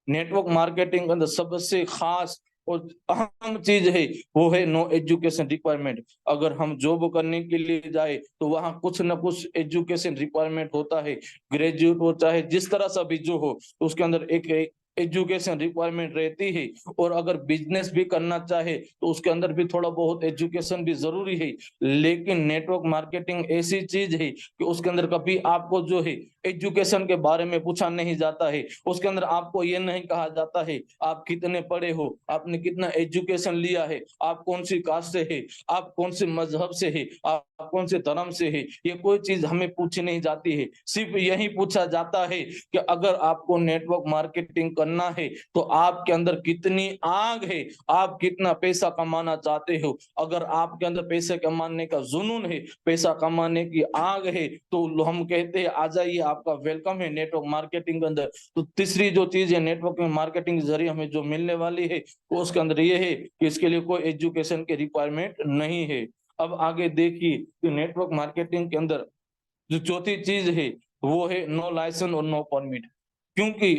Network marketing के अंदर सबसे खास और अहम चीज है वो है नो एजुकेशन रिक्वायरमेंट। अगर हम जॉब करने के लिए जाए तो वहां कुछ ना कुछ एजुकेशन रिक्वायरमेंट होता है, ग्रेजुएट हो चाहे जिस तरह से भी जो हो, तो उसके अंदर एक एजुकेशन रिक्वायरमेंट रहती है। और अगर बिजनेस भी करना चाहे तो उसके अंदर भी थोड़ा बहुत एजुकेशन भी जरूरी है। लेकिन नेटवर्क मार्केटिंग ऐसी चीज है कि उसके अंदर कभी आपको जो है एजुकेशन के बारे में पूछा नहीं जाता है। उसके अंदर आपको ये नहीं कहा जाता है आप कितने पढ़े हो, आपने कितना एजुकेशन लिया है, आप कौन सी कास्ट से है, आप कौन से मजहब से है, आप कौन से धर्म से है, ये कोई चीज हमें पूछी नहीं जाती है। सिर्फ यही पूछा जाता है कि अगर आपको नेटवर्क मार्केटिंग करना है तो आपके अंदर कितनी आग है, आप कितना पैसा कमाना चाहते हो। अगर आपके अंदर पैसे कमाने का जुनून है, पैसा कमाने की आग है, तो हम कहते हैं आ जाइए, आपका वेलकम है नेटवर्क मार्केटिंग के अंदर। तो तीसरी जो चीज है नेटवर्क मार्केटिंग के जरिए हमें जो मिलने वाली है वो उसके अंदर ये है कि इसके लिए कोई एजुकेशन की रिक्वायरमेंट नहीं है। अब आगे देखिए कि नेटवर्क मार्केटिंग के अंदर जो चौथी चीज है वो है नो लाइसेंस और नो परमिट। क्योंकि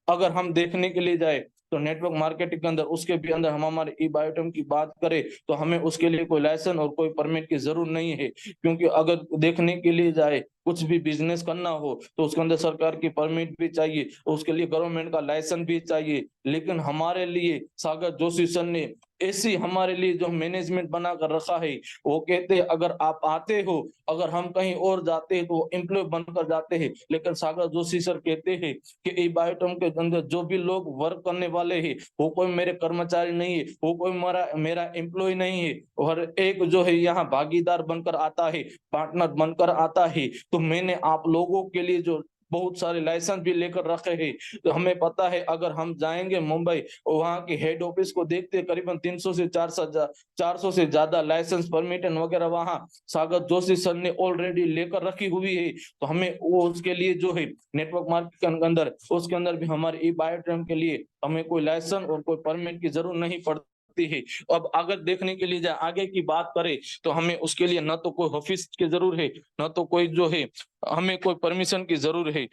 अगर हम देखने के लिए जाए तो नेटवर्क मार्केटिंग के अंदर उसके भी अंदर हम हमारे ई बायोटम की बात करें तो हमें उसके लिए कोई लाइसेंस और कोई परमिट की जरूरत नहीं है। क्योंकि अगर देखने के लिए जाए कुछ भी बिजनेस करना हो तो उसके अंदर सरकार की परमिट भी चाहिए, उसके लिए गवर्नमेंट का लाइसेंस भी चाहिए। लेकिन हमारे लिए सागर जोशी सर ने ऐसी हमारे लिए जो मैनेजमेंट बना कर रखा है, वो कहते हैं अगर आप आते हो, अगर हम कहीं और जाते हैं तो एम्प्लॉय बनकर जाते हैं, लेकिन सागर जोशी सर कहते हैं कि ई बायोटम के अंदर जो भी लोग वर्क करने वाले हैं वो कोई मेरे कर्मचारी नहीं है, वो कोई मेरा मेरा एम्प्लॉय नहीं है, और एक जो है यहाँ भागीदार बनकर आता है, पार्टनर बनकर आता है। तो मैंने आप लोगों के लिए जो बहुत सारे लाइसेंस भी लेकर रखे हैं। तो हमें पता है अगर हम जाएंगे मुंबई और वहां के हेड ऑफिस को देखते करीबन 300 से 400 से ज्यादा लाइसेंस परमिट वगैरह वहां सागर जोशी सर ने ऑलरेडी लेकर रखी हुई है। तो हमें वो उसके लिए जो है नेटवर्क मार्केटिंग के अंदर उसके अंदर भी हमारे ई बायोट्रम के लिए हमें कोई लाइसेंस और कोई परमिट की जरूरत नहीं पड़ती है। अब अगर देखने के लिए जाए आगे की बात करें तो हमें उसके लिए न तो कोई ऑफिस की जरूरत है, न तो कोई जो है हमें कोई परमिशन की जरूरत है।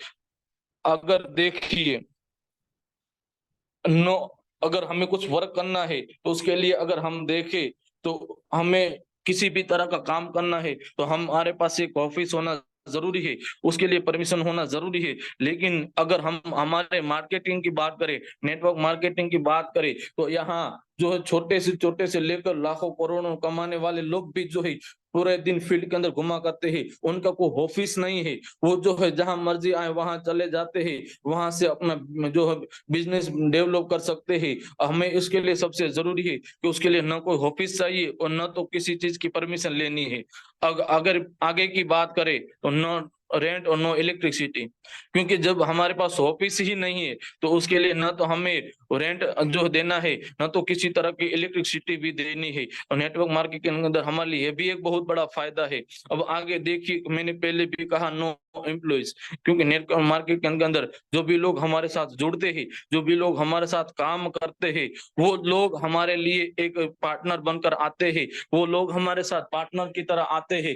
अगर देखिए नो, अगर हमें कुछ वर्क करना है तो उसके लिए अगर हम देखें तो हमें किसी भी तरह का काम करना है तो हमारे पास एक ऑफिस होना जरूरी है, उसके लिए परमिशन होना जरूरी है। लेकिन अगर हम हमारे मार्केटिंग की बात करें, नेटवर्क मार्केटिंग की बात करें, तो यहाँ जो है छोटे से लेकर लाखों करोड़ों कमाने वाले लोग भी जो है पूरे दिन फील्ड के अंदर घुमा करते हैं, उनका कोई ऑफिस नहीं है। वो जो है जहां मर्जी आए वहां चले जाते हैं, वहां से अपना जो है बिजनेस डेवलप कर सकते हैं। हमें इसके लिए सबसे जरूरी है कि उसके लिए न कोई ऑफिस चाहिए और न तो किसी चीज की परमिशन लेनी है। अगर आगे की बात करें तो नो रेंट और नो इलेक्ट्रिसिटी। क्योंकि जब हमारे पास ऑफिस ही नहीं है तो उसके लिए न तो हमें रेंट जो देना है, न तो किसी तरह की इलेक्ट्रिसिटी भी देनी है। और नेटवर्क मार्केटिंग के अंदर हमारे लिए भी एक बहुत बड़ा फायदा है। अब आगे देखिए मैंने पहले भी कहा नो एम्प्लॉइज। क्योंकि नेटवर्क मार्केटिंग के अंदर जो भी लोग हमारे साथ जुड़ते हैं, जो भी लोग हमारे साथ काम करते हैं, वो लोग हमारे लिए एक पार्टनर बनकर आते हैं, वो लोग हमारे साथ पार्टनर की तरह आते हैं,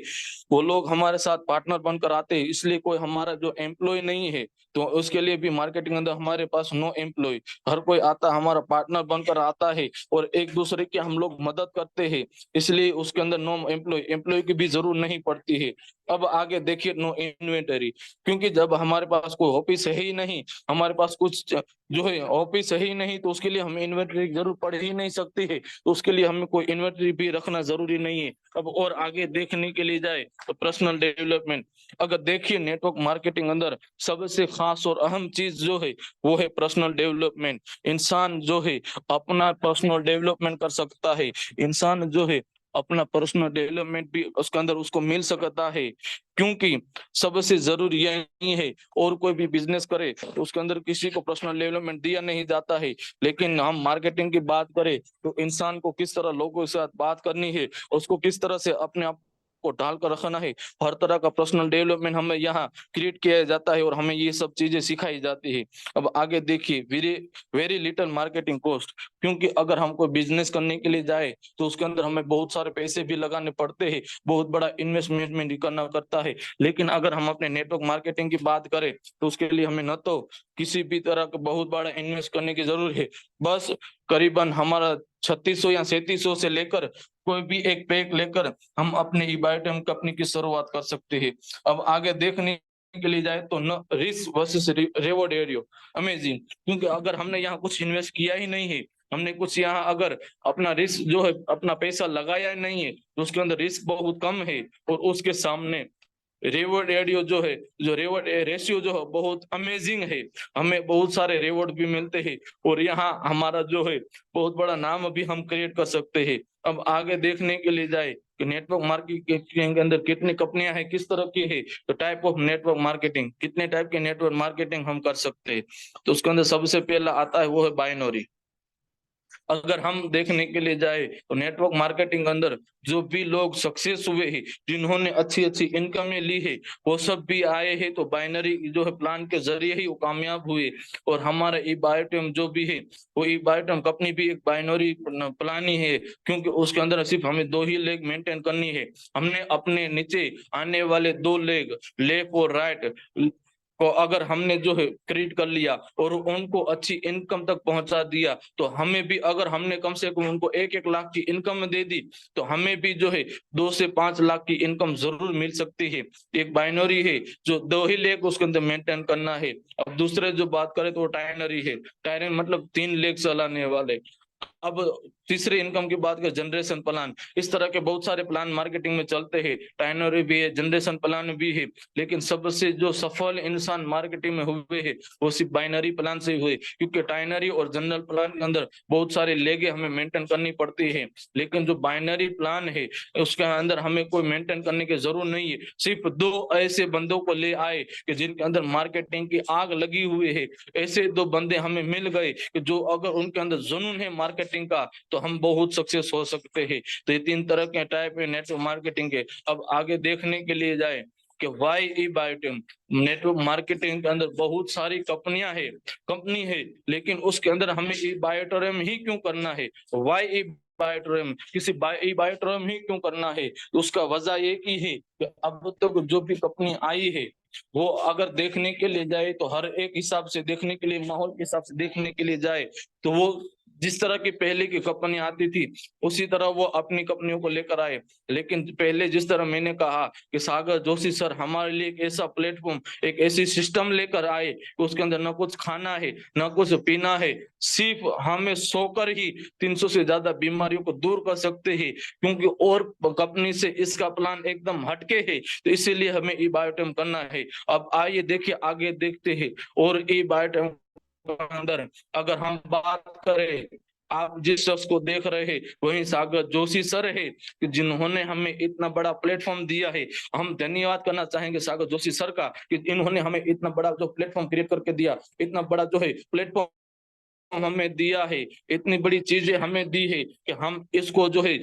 वो लोग हमारे साथ पार्टनर बनकर आते हैं। इसलिए कोई हमारा जो एम्प्लॉय नहीं है तो उसके लिए भी मार्केटिंग अंदर हमारे पास नो एम्प्लॉय, हर कोई आता हमारा पार्टनर बनकर आता है और एक दूसरे की हम लोग मदद करते हैं। इसलिए उसके अंदर नो एम्प्लॉय की भी जरूरत नहीं पड़ती है। अब आगे देखिए नो इन्वेंटरी। क्योंकि जब हमारे पास कोई ऑफिस है ही नहीं, हमारे पास कुछ जो है ऑफिस है ही नहीं, तो उसके लिए हमें इन्वेंटरी की जरूरत पड़ ही नहीं सकती है। तो उसके लिए हमें कोई इन्वेंटरी भी रखना जरूरी नहीं है। अब और आगे देखने के लिए जाए तो पर्सनल डेवलपमेंट। अगर देखिए नेटवर्क मार्केटिंग अंदर सबसे खास और अहम चीज जो है वो है पर्सनल डेवलपमेंट। इंसान जो है अपना पर्सनल डेवलपमेंट कर सकता है, इंसान जो है अपना पर्सनल डेवलपमेंट भी उसके अंदर उसको मिल सकता है। क्योंकि सबसे जरूरी यही है, और कोई भी बिजनेस करे तो उसके अंदर किसी को पर्सनल डेवलपमेंट दिया नहीं जाता है। लेकिन हम मार्केटिंग की बात करें तो इंसान को किस तरह लोगों के साथ बात करनी है, उसको किस तरह से अपने आप आपको ढाल कर रखना है। हर तरह का पर्सनल डेवलपमेंट हमें यहाँ क्रिएट किया जाता है और हमें ये सब चीजें सिखाई जाती है। अब आगे देखिए, very very little marketing cost, क्योंकि अगर हमको बिजनेस करने के लिए जाए तो उसके अंदर हमें बहुत सारे पैसे भी लगाने पड़ते हैं, बहुत बड़ा इन्वेस्टमेंट भी करना करता है। लेकिन अगर हम अपने नेटवर्क मार्केटिंग की बात करें तो उसके लिए हमें न तो किसी भी तरह का बहुत बड़ा इन्वेस्ट करने की जरूरत है, बस करीबन हमारा 3600 या 3700 से लेकर कोई भी एक पैक लेकर हम अपने ई बायोटेम कंपनी की शुरुआत कर सकते हैं। अब आगे देखने के लिए जाए तो न रिस्क वर्सेस रिवॉर्ड एरियो अमेजिंग, क्योंकि अगर हमने यहाँ कुछ इन्वेस्ट किया ही नहीं है, हमने कुछ यहाँ अगर अपना रिस्क जो है अपना पैसा लगाया ही नहीं है, तो उसके अंदर रिस्क बहुत कम है और उसके सामने रिवॉर्ड एडियो जो है, जो रिवॉर्ड रेशियो जो है बहुत अमेजिंग है, हमें बहुत सारे रिवॉर्ड भी मिलते हैं और यहाँ हमारा जो है बहुत बड़ा नाम भी हम क्रिएट कर सकते हैं। अब आगे देखने के लिए जाए कि नेटवर्क मार्केटिंग के अंदर कितनी कंपनियां हैं, किस तरह की है, तो टाइप ऑफ नेटवर्क मार्केटिंग, कितने टाइप के नेटवर्क मार्केटिंग हम कर सकते हैं। तो उसके अंदर सबसे पहला आता है वो है बाइनरी। अगर हम देखने के लिए जाए तो नेटवर्क मार्केटिंग अंदर जो भी लोग सक्सेस हुए हैं, जिन्होंने अच्छी अच्छी इनकमें ली है, वो सब भी आए हैं तो बाइनरी जो है प्लान के जरिए ही वो कामयाब हुए। और हमारा ई बायोटेम जो भी है, वो ई बायोटेम कंपनी भी एक बाइनरी प्लान ही है, क्योंकि उसके अंदर सिर्फ हमें 2 ही लेग मेंटेन करनी है। हमने अपने नीचे आने वाले 2 लेग लेफ्ट और राइट को अगर हमने जो है क्रिएट कर लिया और उनको अच्छी इनकम तक पहुंचा दिया, तो हमें भी अगर हमने कम से कम उनको 1-1 लाख की इनकम दे दी, तो हमें भी जो है 2 से 5 लाख की इनकम जरूर मिल सकती है। एक बाइनरी है जो 2 ही लेग उसके अंदर मेंटेन करना है। अब दूसरे जो बात करें तो टाइनरी है, टाइनरी मतलब 3 लेग चलाने वाले। अब तीसरे इनकम की बात करें, जनरेशन प्लान। इस तरह के बहुत सारे प्लान मार्केटिंग में चलते हैं, टाइनरी भी है, जनरेशन प्लान भी है, लेकिन सबसे जो सफल इंसान मार्केटिंग में हुए हैं वो सिर्फ बाइनरी प्लान से हुए, क्योंकि टाइनरी और जनरल प्लान के अंदर बहुत सारे लेगे हमें मेंटेन करनी पड़ती है। लेकिन जो बाइनरी प्लान है उसके अंदर हमें कोई मेंटेन करने की जरूरत नहीं है, सिर्फ 2 ऐसे बंदों को ले आए कि जिनके अंदर मार्केटिंग की आग लगी हुई है। ऐसे 2 बंदे हमें मिल गए कि जो अगर उनके अंदर जुनून है मार्केटिंग का, तो हम बहुत सक्सेस हो सकते हैं। तो ये 3 तरह के टाइप है नेटवर्क मार्केटिंग के। अब आगे देखने के लिए जाए कि वाई ई बायोटेम नेटवर्क मार्केटिंग के अंदर बहुत सारी कंपनी है, लेकिन उसके अंदर हमें ई बायोटेम ही क्यों करना है, वाई ई बायोटेम किसी ई बायोटेम ही क्यों करना है, तो उसका वजह एक ही है कि अब तक जो भी कंपनी आई है वो अगर देखने के लिए जाए तो हर एक हिसाब से देखने के लिए, माहौल के हिसाब से देखने के लिए जाए, तो वो जिस तरह की पहले की कंपनी आती थी उसी तरह वो अपनी कंपनियों को लेकर आए। लेकिन पहले जिस तरह मैंने कहा कि सागर जोशी सर हमारे लिए एक ऐसा प्लेटफॉर्म, एक ऐसी सिस्टम लेकर आए कि उसके अंदर न कुछ खाना है न कुछ पीना है, सिर्फ हमें सोकर ही 300 से ज्यादा बीमारियों को दूर कर सकते हैं, क्योंकि और कंपनी से इसका प्लान एकदम हटके है। तो इसीलिए हमें ई बायोटेम करना है। अब आइए देखिए आगे देखते हैं। और ई बायोटेम अंदर अगर हम बात करें, आप जिस शख्स को देख रहे हैं वही सागर जोशी सर है कि जिन्होंने हमें इतना बड़ा प्लेटफॉर्म दिया है। हम धन्यवाद करना चाहेंगे सागर जोशी सर का कि इन्होंने हमें इतना बड़ा जो प्लेटफॉर्म क्रिएट करके दिया, इतना बड़ा जो है प्लेटफॉर्म हमें दिया है, इतनी बड़ी चीजें हमें दी है कि हम इसको जो है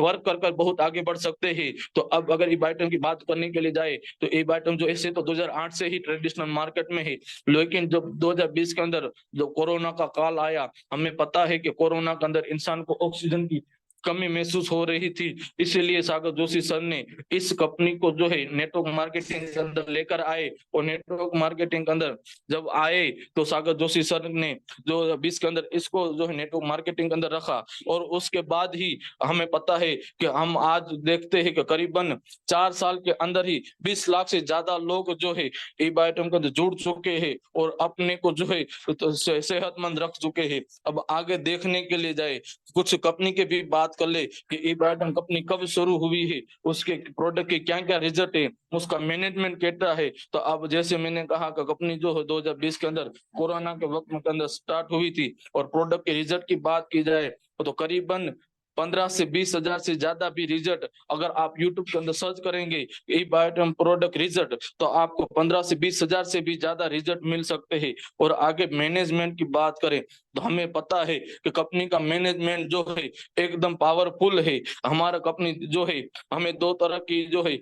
वर्क कर बहुत आगे बढ़ सकते हैं। तो अब अगर ई बायोटेम की बात करने के लिए जाए तो ई बायोटेम जो ऐसे तो 2008 से ही ट्रेडिशनल मार्केट में है, लेकिन जब 2020 के अंदर जो कोरोना का काल आया, हमें पता है कि कोरोना के अंदर इंसान को ऑक्सीजन की कमी महसूस हो रही थी, इसीलिए सागर जोशी सर ने इस कंपनी को जो है नेटवर्क मार्केटिंग के अंदर लेकर आए। और नेटवर्क मार्केटिंग के अंदर जब आए तो सागर जोशी सर ने जो 20 के अंदर इसको जो है नेटवर्क मार्केटिंग के अंदर रखा, और उसके बाद ही हमें पता है कि हम आज देखते हैं कि करीबन 4 साल के अंदर ही 20 लाख से ज्यादा लोग जो है ई बायोटेम के अंदर जुड़ चुके हैं और अपने को जो है तो सेहतमंद रख चुके हैं। अब आगे देखने के लिए जाए, कुछ कंपनी के भी बात कर ले कि ई बायोटेम कंपनी कब शुरू हुई है, उसके प्रोडक्ट के क्या क्या रिजल्ट है, उसका मैनेजमेंट कैसा है। तो अब जैसे मैंने कहा कि कंपनी जो है 2020 के अंदर कोरोना के वक्त के अंदर स्टार्ट हुई थी, और प्रोडक्ट के रिजल्ट की बात की जाए तो करीबन 15 से 20 हजार से ज्यादा भी रिजल्ट अगर आप यूट्यूब के अंदर सर्च करेंगे ई बायोटिम प्रोडक्ट रिजल्ट, तो आपको 15 से 20 हजार से भी ज्यादा रिजल्ट मिल सकते हैं। और आगे मैनेजमेंट की बात करें तो हमें पता है कि कंपनी का मैनेजमेंट जो है एकदम पावरफुल है। हमारा कंपनी जो है हमें 2 तरह की जो है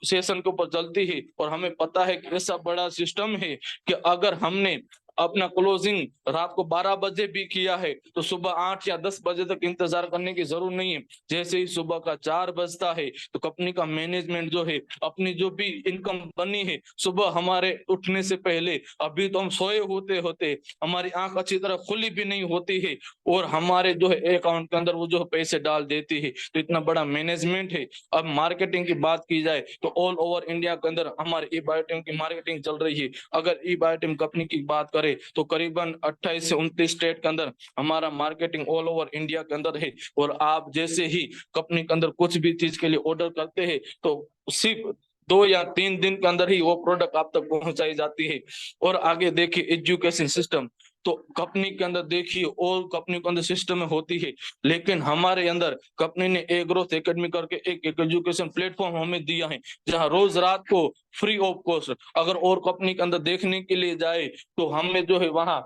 सेशन के ऊपर चलती है, और हमें पता है कि ऐसा बड़ा सिस्टम है कि अगर हमने अपना क्लोजिंग रात को 12 बजे भी किया है तो सुबह 8 या 10 बजे तक इंतजार करने की जरूरत नहीं है। जैसे ही सुबह का 4 बजता है तो कंपनी का मैनेजमेंट जो है अपनी जो भी इनकम बनी है सुबह हमारे उठने से पहले, अभी तो हम सोए होते होते हमारी आंख अच्छी तरह खुली भी नहीं होती है और हमारे जो है अकाउंट के अंदर वो जो पैसे डाल देती है। तो इतना बड़ा मैनेजमेंट है। अब मार्केटिंग की बात की जाए तो ऑल ओवर इंडिया के अंदर हमारे ई बायोटिम की मार्केटिंग चल रही है। अगर ई बायोटिम कंपनी की बात करें तो करीबन 28 से 29 स्टेट के अंदर हमारा मार्केटिंग ऑल ओवर इंडिया के अंदर है। और आप जैसे ही कंपनी के अंदर कुछ भी चीज के लिए ऑर्डर करते हैं तो सिर्फ 2 या 3 दिन के अंदर ही वो प्रोडक्ट आप तक पहुंचाई जाती है। और आगे देखिए एजुकेशन सिस्टम, तो कंपनी के अंदर देखिए और कंपनी के अंदर सिस्टम में होती है, लेकिन हमारे अंदर कंपनी ने ए ग्रोथ एकेडमी करके एक एजुकेशन प्लेटफॉर्म हमें दिया है जहां रोज रात को फ्री ऑफ कॉस्ट अगर और कंपनी के अंदर देखने के लिए जाए तो हमें जो है वहां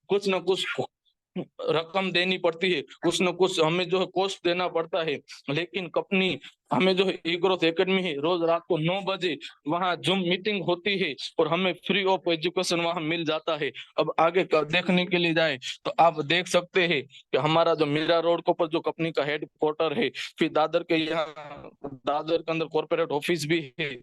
कुछ ना कुछ रकम देनी पड़ती है, कुछ न कुछ हमें जो है कॉस्ट देना पड़ता है। लेकिन कंपनी हमें जो है ई ग्रोथ एकेडमी है रोज रात को 9 बजे वहां जूम मीटिंग होती है और हमें फ्री ऑफ एजुकेशन वहां मिल जाता है। अब आगे देखने के लिए जाए तो आप देख सकते हैं कि हमारा जो मीरा रोड के ऊपर जो कंपनी का हेड क्वार्टर है, फिर दादर के यहाँ दादर के अंदर कॉर्पोरेट ऑफिस भी है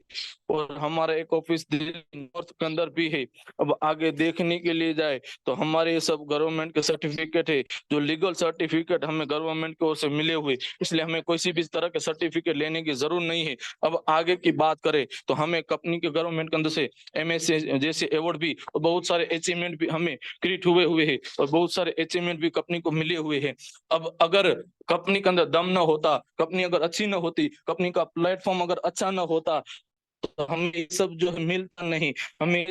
और हमारा एक ऑफिस दिल्ली नॉर्थ के अंदर भी है। अब आगे देखने के लिए जाए तो हमारे ये सब गवर्नमेंट के सर्टिफिकेट है, जो लीगल सर्टिफिकेट हमें गवर्नमेंट की ओर से मिले हुए, इसलिए हमें किसी भी तरह के सर्टिफिकेट लेने की जरूरत नहीं है। अब आगे की बात करें तो हमें कंपनी के गवर्नमेंट के अंदर से एमएससी जैसे अवार्ड भी और बहुत सारे अचीवमेंट भी हमें क्रिएट हुए हैं और बहुत सारे अचीवमेंट भी कंपनी को मिले हुए हैं। अब अगर कंपनी के अंदर दम न होता, कंपनी अगर अच्छी न होती, कंपनी का प्लेटफॉर्म अगर अच्छा न होता तो हमें ये सब जो है मिलता नहीं। हमें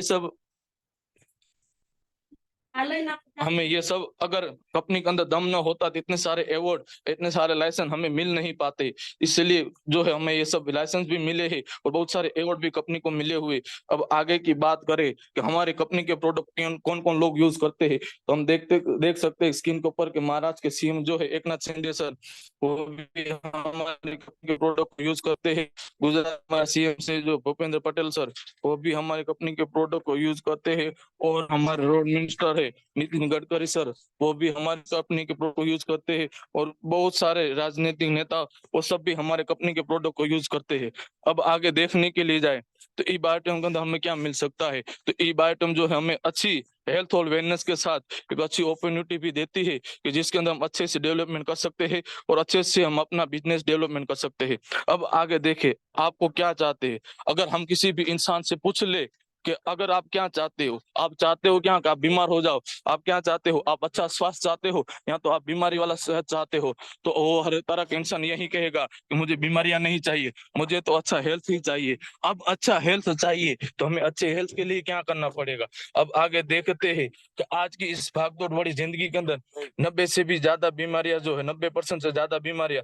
ये सब अगर कंपनी के अंदर दम ना होता तो इतने सारे अवार्ड इतने सारे लाइसेंस हमें मिल नहीं पाते। इसलिए जो है हमें ये सब लाइसेंस भी मिले हैं और बहुत सारे अवार्ड भी कंपनी को मिले हुए। अब आगे की बात करें कि हमारे कंपनी के प्रोडक्ट कौन कौन लोग यूज करते हैं तो हम देख सकते हैं स्क्रीन के ऊपर के महाराष्ट्र के सीएम जो है एकनाथ शिंदे सर, वो भी हमारे कंपनी के प्रोडक्ट यूज करते हैं। गुजरात हमारे सीएम से जो भूपेंद्र पटेल सर, वो भी हमारे कंपनी के प्रोडक्ट को यूज करते हैं। और हमारे रोड मिनिस्टर है नितिन गडकरी सर, वो भी हमारे कंपनी के प्रोडक्ट को यूज करते हैं। और बहुत सारे राजनीतिक नेता वो सब भी हमारे कंपनी के प्रोडक्ट को यूज करते हैं। अब आगे देखने के लिए जाए तो ई बायोटिम के अंदर हमें क्या मिल सकता है, तो ई बायोटिम जो है हमें अच्छी हेल्थ और वेलनेस के साथ एक अच्छी अपॉर्चुनिटी भी देती है कि जिसके अंदर हम अच्छे से डेवलपमेंट कर सकते हैं और अच्छे से हम अपना बिजनेस डेवलपमेंट कर सकते हैं। अब आगे देखे आपको क्या चाहते हैं, अगर हम किसी भी इंसान से पूछ ले कि अगर आप क्या चाहते हो, आप चाहते हो क्या कि आप बीमार हो जाओ, आप क्या चाहते हो, आप अच्छा स्वास्थ्य चाहते हो या तो आप बीमारी वाला सेहत चाहते हो, तो वो हर तरह का इंसान यही कहेगा कि मुझे बीमारियां नहीं चाहिए, मुझे तो अच्छा हेल्थ ही चाहिए। अब अच्छा हेल्थ चाहिए तो हमें अच्छे हेल्थ के लिए क्या करना पड़ेगा। अब आगे देखते हैं कि आज की इस भागदौड़ बड़ी जिंदगी के अंदर 90 से भी ज्यादा बीमारियां जो है 90% से ज्यादा बीमारियां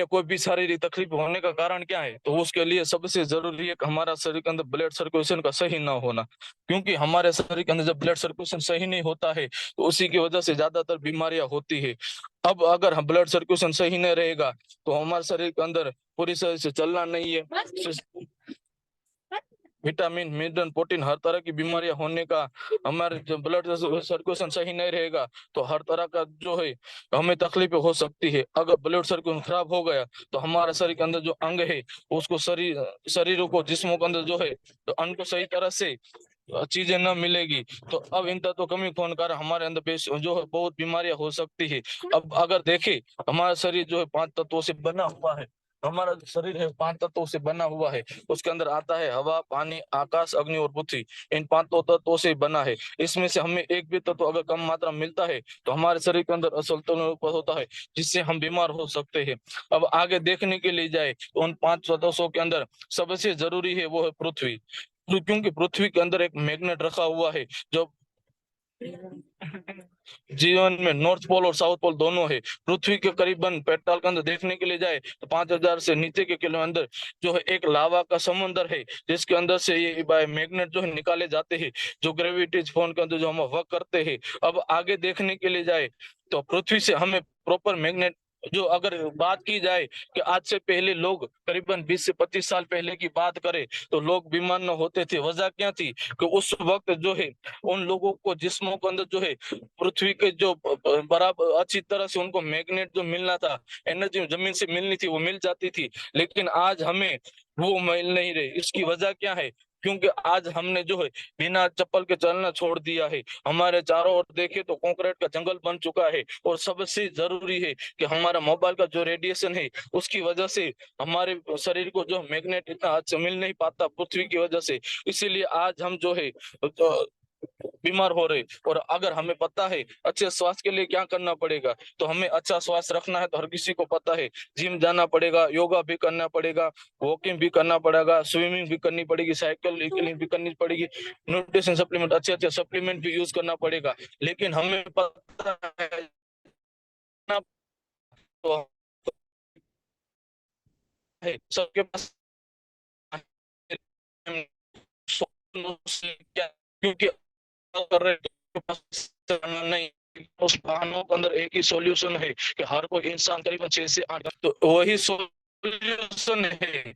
कोई भी शारीरिक तकलीफ होने का कारण क्या है, तो उसके लिए सबसे जरूरी है कि हमारा शरीर के अंदर ब्लड सर्कुलेशन का सही ना होना। क्योंकि हमारे शरीर के अंदर जब ब्लड सर्कुलेशन सही नहीं होता है तो उसी की वजह से ज्यादातर बीमारियां होती है। अब अगर हम ब्लड सर्कुलेशन सही नहीं रहेगा तो हमारे शरीर के अंदर पूरी तरह से चलना नहीं है, विटामिन मिनरल प्रोटीन हर तरह की बीमारियां होने का, हमारे जो ब्लड सर्कुलेशन सही नहीं रहेगा तो हर तरह का जो है हमें तकलीफ हो सकती है। अगर ब्लड सर्कुलेशन खराब हो गया तो हमारे शरीर के अंदर जो अंग है उसको शरीरों को जिस्मों के अंदर जो है तो अंग को सही तरह से चीजें न मिलेगी तो अब इन तत्वों कमी होने कारण हमारे अंदर जो है बहुत बीमारियां हो सकती है। अब अगर देखें हमारा शरीर जो है 5 तत्वों से बना हुआ है, हमारा शरीर है 5 तत्वों से बना हुआ है। उसके अंदर आता है हवा, पानी, आकाश, अग्नि और पृथ्वी। इन 5 तत्वों से बना है। इसमें से हमें एक भी तत्व अगर कम मात्रा मिलता है तो हमारे शरीर के अंदर असंतुलन उत्पन्न होता है जिससे हम बीमार हो सकते हैं। अब आगे देखने के लिए जाए तो उन 5 तत्वों के अंदर सबसे जरूरी है वो है पृथ्वी, क्योंकि पृथ्वी के अंदर एक मैग्नेट रखा हुआ है जो जीवन में नॉर्थ पोल और साउथ पोल दोनों है। पृथ्वी के करीबन पेट्रोल के अंदर देखने के लिए जाए तो 5,000 से नीचे के किलो अंदर जो है एक लावा का समुंदर है, जिसके अंदर से ये बाय मैग्नेट जो है निकाले जाते हैं, जो ग्रेविटीज फोन के अंदर जो हम वर्क करते हैं। अब आगे देखने के लिए जाए तो पृथ्वी से हमें प्रॉपर मैग्नेट, जो अगर बात की जाए कि आज से पहले लोग करीबन 20 से 25 साल पहले की बात करें तो लोग बीमार न होते थे। वजह क्या थी कि उस वक्त जो है उन लोगों को जिस्मों के अंदर जो है पृथ्वी के जो बराबर अच्छी तरह से उनको मैग्नेट जो मिलना था, एनर्जी जमीन से मिलनी थी, वो मिल जाती थी। लेकिन आज हमें वो मिल नहीं रही। इसकी वजह क्या है? क्योंकि आज हमने जो है बिना चप्पल के चलना छोड़ दिया है। हमारे चारों ओर देखे तो कंक्रीट का जंगल बन चुका है। और सबसे जरूरी है कि हमारा मोबाइल का जो रेडिएशन है उसकी वजह से हमारे शरीर को जो मैग्नेट इतना अच्छे मिल नहीं पाता पृथ्वी की वजह से। इसीलिए आज हम जो है बीमार हो रहे। और अगर हमें पता है अच्छे स्वास्थ्य के लिए क्या करना पड़ेगा, तो हमें अच्छा स्वास्थ्य रखना है तो हर किसी को पता है जिम जाना पड़ेगा, योगा भी करना पड़ेगा, वॉकिंग भी करना पड़ेगा, स्विमिंग भी करनी पड़ेगी, साइकिलिंग भी करनी पड़ेगी, न्यूट्रिशन सप्लीमेंट, अच्छे अच्छे सप्लीमेंट भी यूज करना पड़ेगा। लेकिन हमें पता है ना, तो है सबके पास क्या, क्योंकि कर रहे नहीं, उस बहानों के अंदर एक ही सॉल्यूशन है कि हर कोई इंसान करीबन 6 से 8, तो वही सॉल्यूशन है।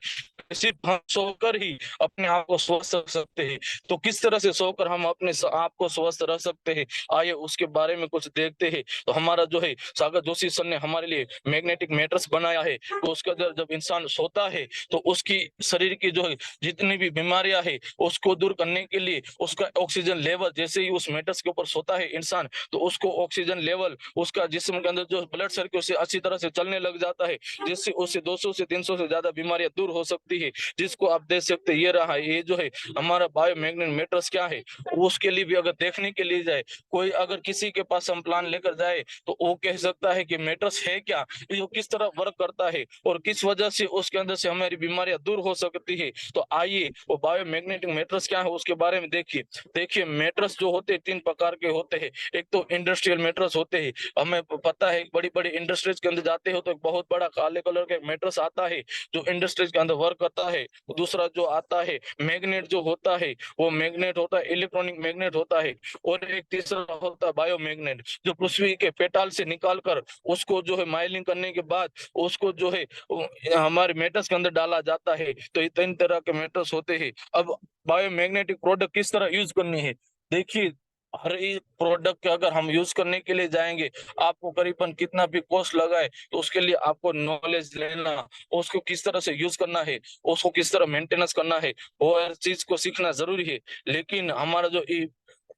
सिर्फ हम सोकर ही अपने आप को स्वस्थ रख सकते हैं। तो किस तरह से सोकर हम अपने आप को स्वस्थ रख सकते हैं, आइए उसके बारे में कुछ देखते हैं। तो हमारा जो है सागर जोशी सर ने हमारे लिए मैग्नेटिक मैट्रेस बनाया है। तो उसके अंदर जब इंसान सोता है तो उसकी शरीर की जो है जितनी भी बीमारियां है उसको दूर करने के लिए उसका ऑक्सीजन लेवल, जैसे ही उस मैट्रेस के ऊपर सोता है इंसान, तो उसको ऑक्सीजन लेवल उसका जिस्म के अंदर जो ब्लड सर्कुलेशन से अच्छी तरह से चलने लग जाता है, जिससे उससे 200 से 300 से ज्यादा बीमारियां दूर हो सकती है। जिसको आप देख सकते हैं, ये रहा, ये जो है हमारा बायोमैग्नेट मैट्रेस क्या है। उसके लिए भी अगर देखने के लिए जाए, कोई अगर किसी के पास हम प्लान लेकर जाए तो वो कह सकता है कि मैट्रेस है क्या, ये किस तरह वर्क करता है और किस वजह से उसके अंदर से हमारी बीमारियां दूर हो सकती है। तो आइए वो बायोमैग्नेटिक मैट्रेस क्या है उसके बारे में देखिए। देखिए मैट्रेस जो होते हैं 3 प्रकार के होते हैं। एक तो इंडस्ट्रियल मैट्रेस होते हैं, हमें पता है बड़ी बड़ी इंडस्ट्रीज के अंदर जाते हो तो एक बहुत बड़ा काले कलर का मैट्रेस आता है जो इंडस्ट्रीज के अंदर वर्क करता है। दूसरा जो आता है मैग्नेट जो होता है, वो मैग्नेट होता है, इलेक्ट्रॉनिक मैग्नेट होता है। और एक तीसरा होता है बायोमैग्नेट, जो पृथ्वी के पेटाल से निकाल कर उसको जो है माइलिंग करने के बाद उसको जो है हमारे मेटल्स के अंदर डाला जाता है। तो ये 3 तरह के मेटल्स होते हैं। अब बायोमैग्नेटिक प्रोडक्ट किस तरह यूज करनी है, देखिए हर एक प्रोडक्ट के अगर हम यूज करने के लिए जाएंगे, आपको करीबन कितना भी कॉस्ट लगाए, तो उसके लिए आपको नॉलेज लेना, उसको किस तरह से यूज करना है, उसको किस तरह मेंटेनेंस करना है, वो हर चीज को सीखना जरूरी है। लेकिन हमारा जो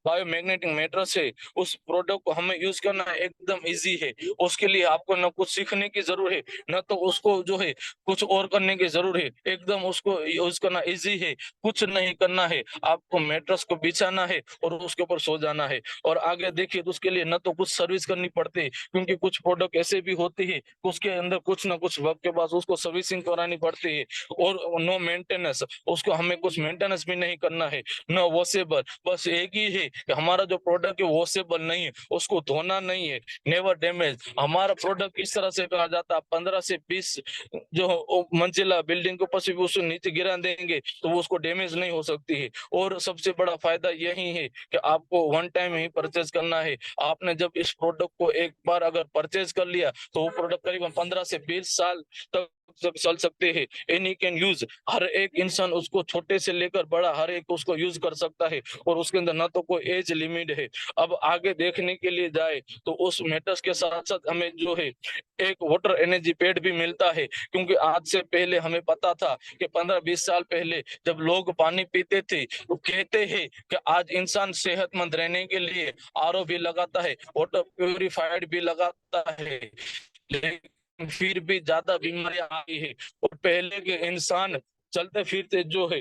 बायोमैग्नेटिक मैट्रेस है, उस प्रोडक्ट को हमें यूज करना एकदम इजी है। उसके लिए आपको न कुछ सीखने की जरूरत है, न तो उसको जो है कुछ और करने की जरूरत है। एकदम उसको यूज करना इजी है, कुछ नहीं करना है, आपको मैट्रेस को बिछाना है और उसके ऊपर सो जाना है। और आगे देखिए तो उसके लिए न तो कुछ सर्विस करनी पड़ती है, क्योंकि कुछ प्रोडक्ट ऐसे भी होते हैं उसके अंदर कुछ ना कुछ वक्त के बाद उसको सर्विसिंग करानी पड़ती है। और नो मेंटेनेंस, उसको हमें कुछ मेंटेनेंस भी नहीं करना है। नो वॉशेबल, बस एक ही है कि हमारा जो प्रोडक्ट है वॉशेबल नहीं है, उसको धोना नहीं है। नेवर डैमेज, हमारा प्रोडक्ट इस तरह से कहा जाता है 15 से 20 जो मंजिला बिल्डिंग के ऊपर से भी उसको नीचे गिरा देंगे तो वो उसको डैमेज नहीं हो सकती है। और सबसे बड़ा फायदा यही है कि आपको वन टाइम ही परचेज करना है। आपने जब इस प्रोडक्ट को एक बार अगर परचेज कर लिया तो वो प्रोडक्ट करीबन 15 से 20 साल तक चल सकते हैं। एनी कैन यूज, हर एक इंसान उसको छोटे से लेकर बड़ा हर एक उसको यूज कर सकता है। और उसके अंदर ना तो कोई एज लिमिट है। अब आगे देखने के लिए जाए तो उस मैटर्स के साथ साथ हमें जो है एक वाटर एनर्जी पैड भी मिलता है। क्योंकि आज से पहले हमें पता था कि 15-20 साल पहले जब लोग पानी पीते थे तो कहते हैं कि आज इंसान सेहतमंद रहने के लिए आरओ भी लगाता है, वाटर प्यूरिफाइड भी लगाता है, लेकिन फिर भी ज्यादा बीमारियां आई है। और पहले के इंसान चलते फिरते जो है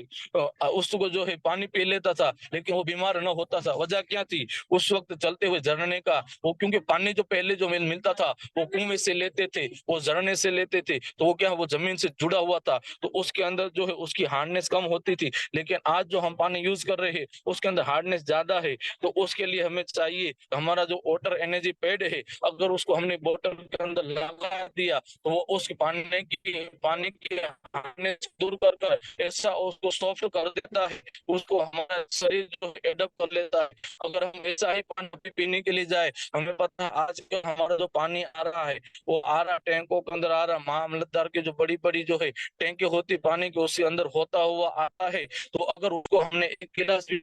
उसको जो है पानी पी लेता था, लेकिन वो बीमार न होता था। वजह क्या थी? उस वक्त चलते हुए झरने का वो, क्योंकि पानी जो पहले जो मिलता था वो कुएं से लेते थे, वो झरने से लेते थे, तो वो क्या वो जमीन से जुड़ा हुआ था, तो उसके अंदर जो है उसकी हार्डनेस कम होती थी। लेकिन आज जो हम पानी यूज कर रहे हैं उसके अंदर हार्डनेस ज्यादा है, तो उसके लिए हमें चाहिए हमारा जो वाटर एनर्जी पैड है, अगर उसको हमने बोतल के अंदर लगा दिया तो वो उसके पानी की हार्डनेस दूर कर ऐसा उसको सॉफ्ट कर देता है, उसको हमारा शरीर जो एडप्ट कर लेता है। अगर हम ऐसा ही पानी पीने के लिए जाए, हमें पता है आजकल हमारा जो पानी आ रहा है वो आ रहा टैंकों के अंदर आ रहा, मामलतदार की जो बड़ी बड़ी जो है टैंकी होती पानी के उसके अंदर होता हुआ आता है। तो अगर उसको हमने एक गिलास भी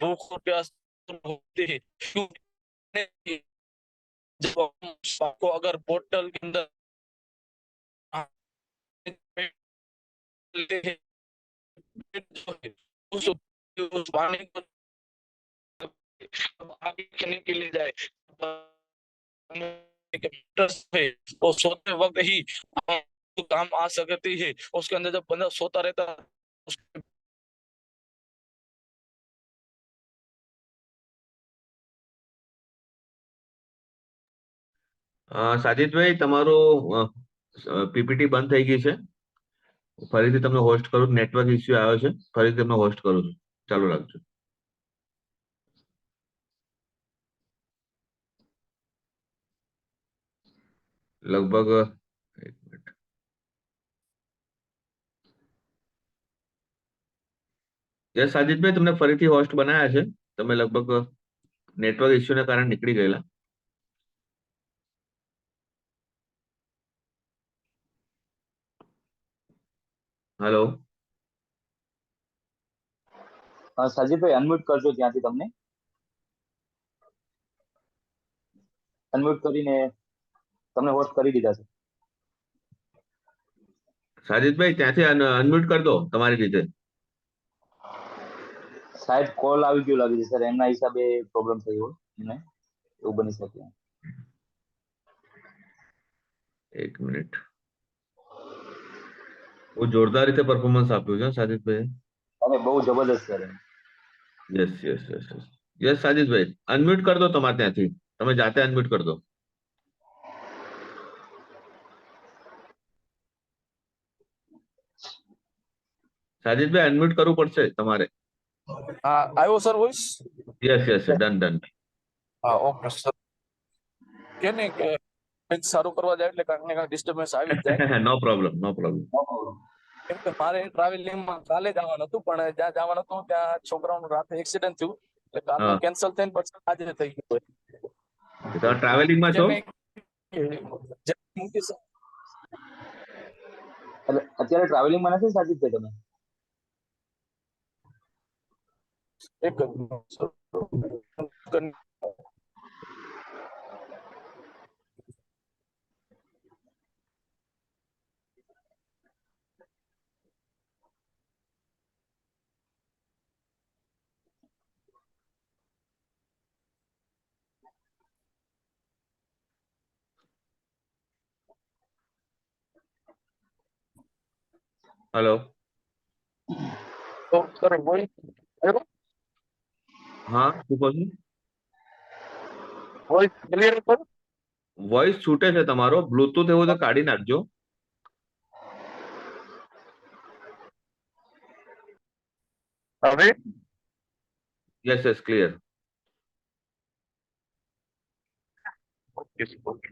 भूख और प्यास होती है, क्योंकि जब हम को अगर बोतल के अंदर लेते हैं, जो है, उस पानी को आगे करने के लिए जाए है, वो सोते वक्त ही काम आ सकती है। उसके अंदर जब बंदा सोता रहता है સાજિદભાઈ તમારો પીપીટી બંધ થઈ ગઈ છે. ફરીથી તમને હોસ્ટ કરું, નેટવર્ક ઇસ્યુ આવ્યો છે, ફરીથી તમને હોસ્ટ કરું છું. ચાલુ રાખજો. લગભગ એક મિનિટ. યસ સાજિદભાઈ, તમને ફરીથી હોસ્ટ બનાયા છે. તમે લગભગ નેટવર્ક ઇસ્યુને કારણે નીકળી ગયેલા. હેલો. સાજીદભાઈ અનમ્યુટ કરજો ત્યાંથી, તમને અનમ્યુટ કરીને તમને હોસ્ટ કરી દીધા છે. સાજિદભાઈ ત્યાંથી અનમ્યુટ કરી દો તમારી રીતે. સાહેબ કોલ આવી ગયો લાગે છે સર, એમના હિસાબે પ્રોબ્લેમ થયો હોય એમને, એવું બની શકે. એક મિનિટ. બહુ જોરદાર રીતે પરફોર્મન્સ આપ્યું છે સાજિદભાઈ. અરે બહુ જબરદસ્ત sir. Yes yes yes yes yes સાજિદભાઈ, અનમ્યુટ કરી દો તમારે ત્યાંથી, તમે જાતે અનમ્યુટ કરી દો. સાજિદભાઈ અનમ્યુટ કરવું પડશે તમારે. આવ્યો sir voice? Yes yes done done. હા ઓકે સર. કે ને કે કંઈક સારું કરવા જાય એટલે કાંઈક ને કાંઈક ડિસ્ટર્બન્સ આવી જ જાય. નો પ્રોબ્લેમ નો પ્રોબ્લેમ. કેમ કે મારે ટ્રાવેલિંગમાં કાલે જવાનું હતું, પણ જ્યાં જવાનું હતું ત્યાં છોકરાઓનું રાતે એક્સિડન્ટ થયું, એટલે કાલનું કેન્સલ થઈને પછી આજે થઈ ગયું. તમે ટ્રાવેલિંગમાં છો? અત્યારે ટ્રાવેલિંગમાં નથી સાજીદભાઈ તમે? એક હેલો. તો સર વોઇસ આવ્યો? હા શું કહો છો? વોઇસ ક્લિયર હતો? વોઇસ છૂટે છે તમારો, બ્લુટૂથ એવું તો કાઢી નાખજો. હવે yes yes clear. Okay okay.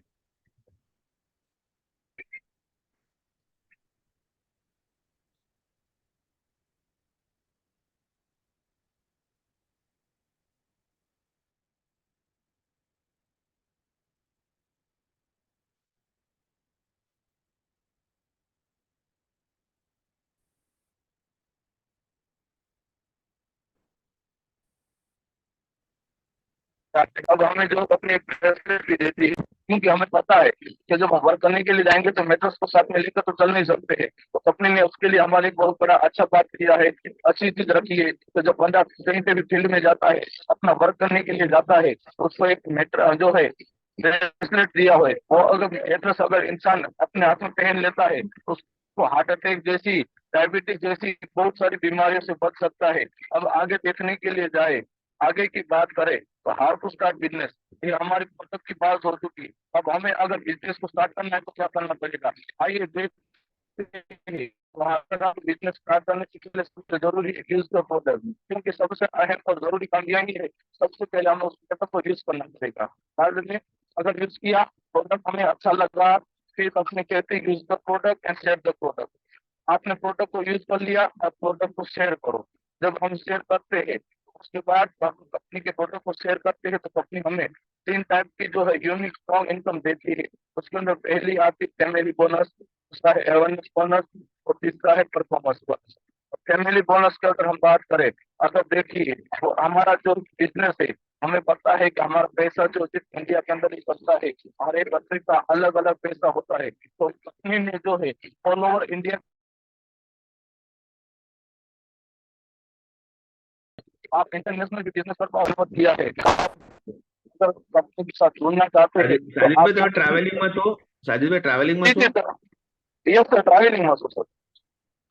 अब हमें जो अपनी फैसिलिटी देती है, क्योंकि हमें पता है कि जब हम वर्क करने के लिए जाएंगे तो मेट्रोस को साथ में लेकर तो चल नहीं सकते हैं, तो कंपनी ने उसके लिए हमारे एक बहुत बड़ा अच्छा बात किया है, अच्छी चीज रखी है। तो जब बंदा कहीं पे भी फील्ड में जाता है, अपना वर्क करने के लिए जाता है, तो उसको एक मेट्रो जो है ब्रेसलेट दिया हुआ है, वो अगर मेट्रोस अगर इंसान अपने हाथ में पहन लेता है तो उसको हार्ट अटैक जैसी डायबिटीज जैसी बहुत सारी बीमारियों से बच सकता है। अब आगे देखने के लिए जाए, आगे की बात करें तो हाउ टू स्टार्ट बिजनेस, ये हमारी प्रोडक्ट की बात हो चुकी। अब हमें अगर बिजनेस को स्टार्ट करना है तो क्या करना पड़ेगा, आइए देखते हैं। तो अगर आप बिजनेस स्टार्ट करने के लिए सबसे जरूरी है यूज द प्रोडक्ट, क्योंकि सबसे अहम और जरूरी काम यही है, सबसे पहले हमें उस प्रोडक्ट को यूज करना पड़ेगा। बाद में अगर यूज किया, प्रोडक्ट हमें अच्छा लगा, फिर अपने कहते हैं use the product and share the product. आपने प्रोडक्ट को यूज कर लिया, अब प्रोडक्ट को शेयर करो। जब हम शेयर करते हैं उसके बाद कंपनी के प्रोडक्ट को शेयर करते हैं तो कंपनी हमें 3 टाइप की जो है यूनिक स्ट्रॉन्ग इनकम देती है। उसके अंदर पहली आती है फैमिली बोनस, दूसरा है अवेयरनेस बोनस और तीसरा है परफॉर्मेंस बोनस। फैमिली बोनस की अगर हम बात करें, अगर देखिए तो हमारा जो बिजनेस है, हमें पता है कि हमारा पैसा जो सिर्फ इंडिया के अंदर ही बनता है, हर एक कंट्री का अलग अलग पैसा होता है। तो कंपनी ने जो है ऑल ओवर इंडिया, आप इंटरनेशनल भी बिजनेस करना अनुमति दिया है। अगर कंपनी के साथ जुड़ना चाहते हैं तो સાજિદભાઈ आप તમે ટ્રાવેલિંગમાં છો? સાજિદભાઈ ટ્રાવેલિંગમાં છો? यस सर, ट्रैवलिंग में सर।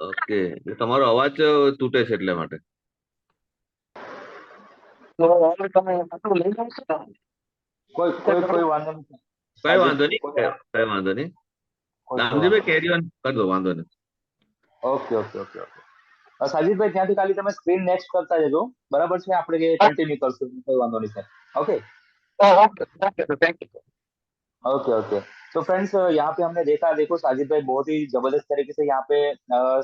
ઓકે, તમારો અવાજ તૂટે છે એટલે માટે. तो હવે તમે આટલું લઈ લો છો? કોઈ કોઈ કોઈ વાંધો નહીં કઈ સાજિદ, વાંધો નહીં, કોઈ કઈ વાંધો નહીં. કોઈ રામજીભાઈ કેરી ઓન કરી દો, વાંધો નહીં. ઓકે ઓકે ઓકે ઓકે સાજિદભાઈ ત્યાંથી ખાલી તમે સ્ક્રીન નેક્સ્ટ કરતા જજો, બરાબર છે? આપણે કન્ટિન્યુ કરશું, કોઈ વાંધો નહીં sir. Okay okay sir, thank you. Okay okay. तो फ्रेंड्स यहाँ पे हमने देखा, देखो साजिद भाई बहुत ही जबरदस्त तरीके से यहाँ पे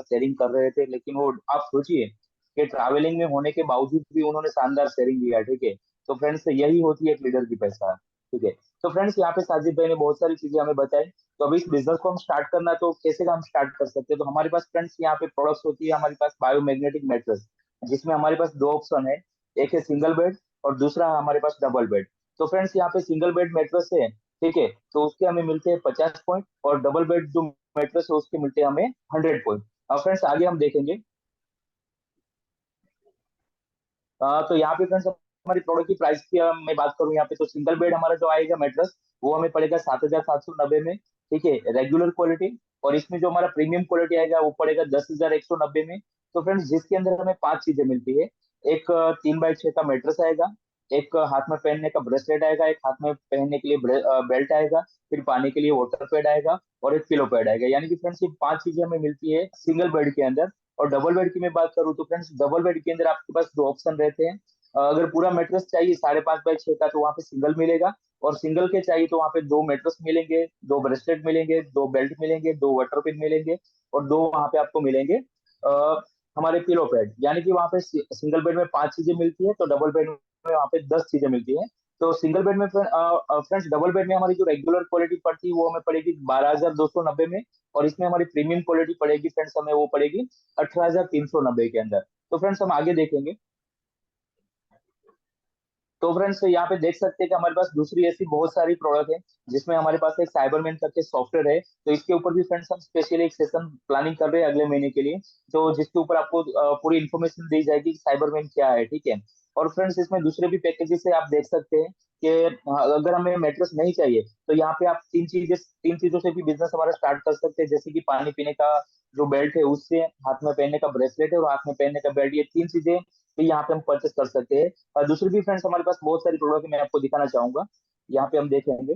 शेयरिंग कर रहे थे, लेकिन वो आप सोचिए कि ट्रैवलिंग में होने के बावजूद भी उन्होंने शानदार शेयरिंग दिया, ठीक है। तो फ्रेंड्स यही होती है एक लीडर की पहचान, ठीक है। तो फ्रेंड्स यहाँ पे साजिद भाई ने बहुत सारी चीजें हमें बताई। तो अभी इस बिजनेस को हम स्टार्ट करना है, तो कैसे हम स्टार्ट कर सकते हैं? तो हमारे पास फ्रेंड्स यहाँ पे प्रोडक्ट्स होती है, हमारे पास बायोमैग्नेटिक मैट्रेस, जिसमें हमारे पास दो ऑप्शन है, एक है सिंगल बेड और दूसरा है हमारे पास डबल बेड। तो फ्रेंड्स यहाँ पे सिंगल बेड मैट्रेस है, ठीक है, तो उसके हमें मिलते हैं 50 पॉइंट, और डबल बेड जो मैट्रेस है उसके मिलते हैं हमें 100 पॉइंट। अब फ्रेंड्स आगे हम देखेंगे। तो यहाँ पे फ्रेंड्स हमारी प्रोडक्ट की प्राइस की मैं बात करूँ यहाँ पे, तो सिंगल बेड हमारा जो आएगा मैट्रेस, वो हमें पड़ेगा 7,790 में, ठीक है, रेगुलर क्वालिटी। और इसमें जो हमारा प्रीमियम क्वालिटी आएगा वो पड़ेगा 10,190 में। तो फ्रेंड्स जिसके अंदर हमें 5 चीजें मिलती है, एक 3x6 का मैट्रेस आएगा, एक हाथ में पहनने का ब्रेसलेट आएगा, एक हाथ में पहनने के लिए बेल्ट आएगा, फिर पानी के लिए वाटर पैड आएगा, और एक पिलो पैड आएगा। यानी कि फ्रेंड्स ये 5 चीजें हमें मिलती है सिंगल बेड के अंदर। और डबल बेड की मैं बात करूँ तो फ्रेंड्स डबल बेड के अंदर आपके पास दो ऑप्शन रहते हैं। अगर पूरा मैट्रेस चाहिए 5.5x6 का, तो वहाँ पे सिंगल मिलेगा, और सिंगल के चाहिए तो वहाँ पे दो मैट्रेस मिलेंगे, दो ब्रेसलेट मिलेंगे, दो बेल्ट मिलेंगे, दो वाटर पिन मिलेंगे, और दो वहाँ पे आपको मिलेंगे हमारे पिलो पैड। यानी कि वहाँ पे सिंगल बेड में 5 चीजें मिलती है, तो डबल बेड में वहाँ पे 10 चीजें मिलती है। तो सिंगल बेड में फ्रेंड्स डबल बेड में हमारी जो रेगुलर क्वालिटी पड़ती है वो हमें पड़ेगी 12,290 में, और इसमें हमारी प्रीमियम क्वालिटी पड़ेगी फ्रेंड्स हमें वो पड़ेगी 18,390 के अंदर। तो फ्रेंड्स हम आगे देखेंगे। तो फ्रेंड्स यहाँ पे देख सकते हैं कि हमारे पास दूसरी ऐसी बहुत सारी प्रोडक्ट है, जिसमें हमारे पास एक साइबरमैन करके सॉफ्टवेयर है। तो इसके ऊपर भी फ्रेंड्स हम स्पेशली एक सेशन प्लानिंग कर रहे हैं अगले महीने के लिए, तो जिसके ऊपर आपको पूरी इन्फॉर्मेशन दी जाएगी कि साइबरमैन क्या है, ठीक है। और फ्रेंड्स इसमें दूसरे भी पैकेजेस से आप देख सकते हैं कि अगर हमें मैट्रेस नहीं चाहिए तो यहाँ पे आप 3 चीजों से भी बिजनेस हमारा स्टार्ट कर सकते हैं, जैसे कि पानी पीने का जो बेल्ट है उससे, हाथ में पहनने का ब्रेसलेट है और हाथ में पहनने का बेल्ट, ये 3 चीजें भी यहाँ पे हम परचेस कर सकते हैं। और दूसरी भी फ्रेंड्स हमारे पास बहुत सारी प्रोडक्ट मैं आपको दिखाना चाहूंगा। यहाँ पे हम देखेंगे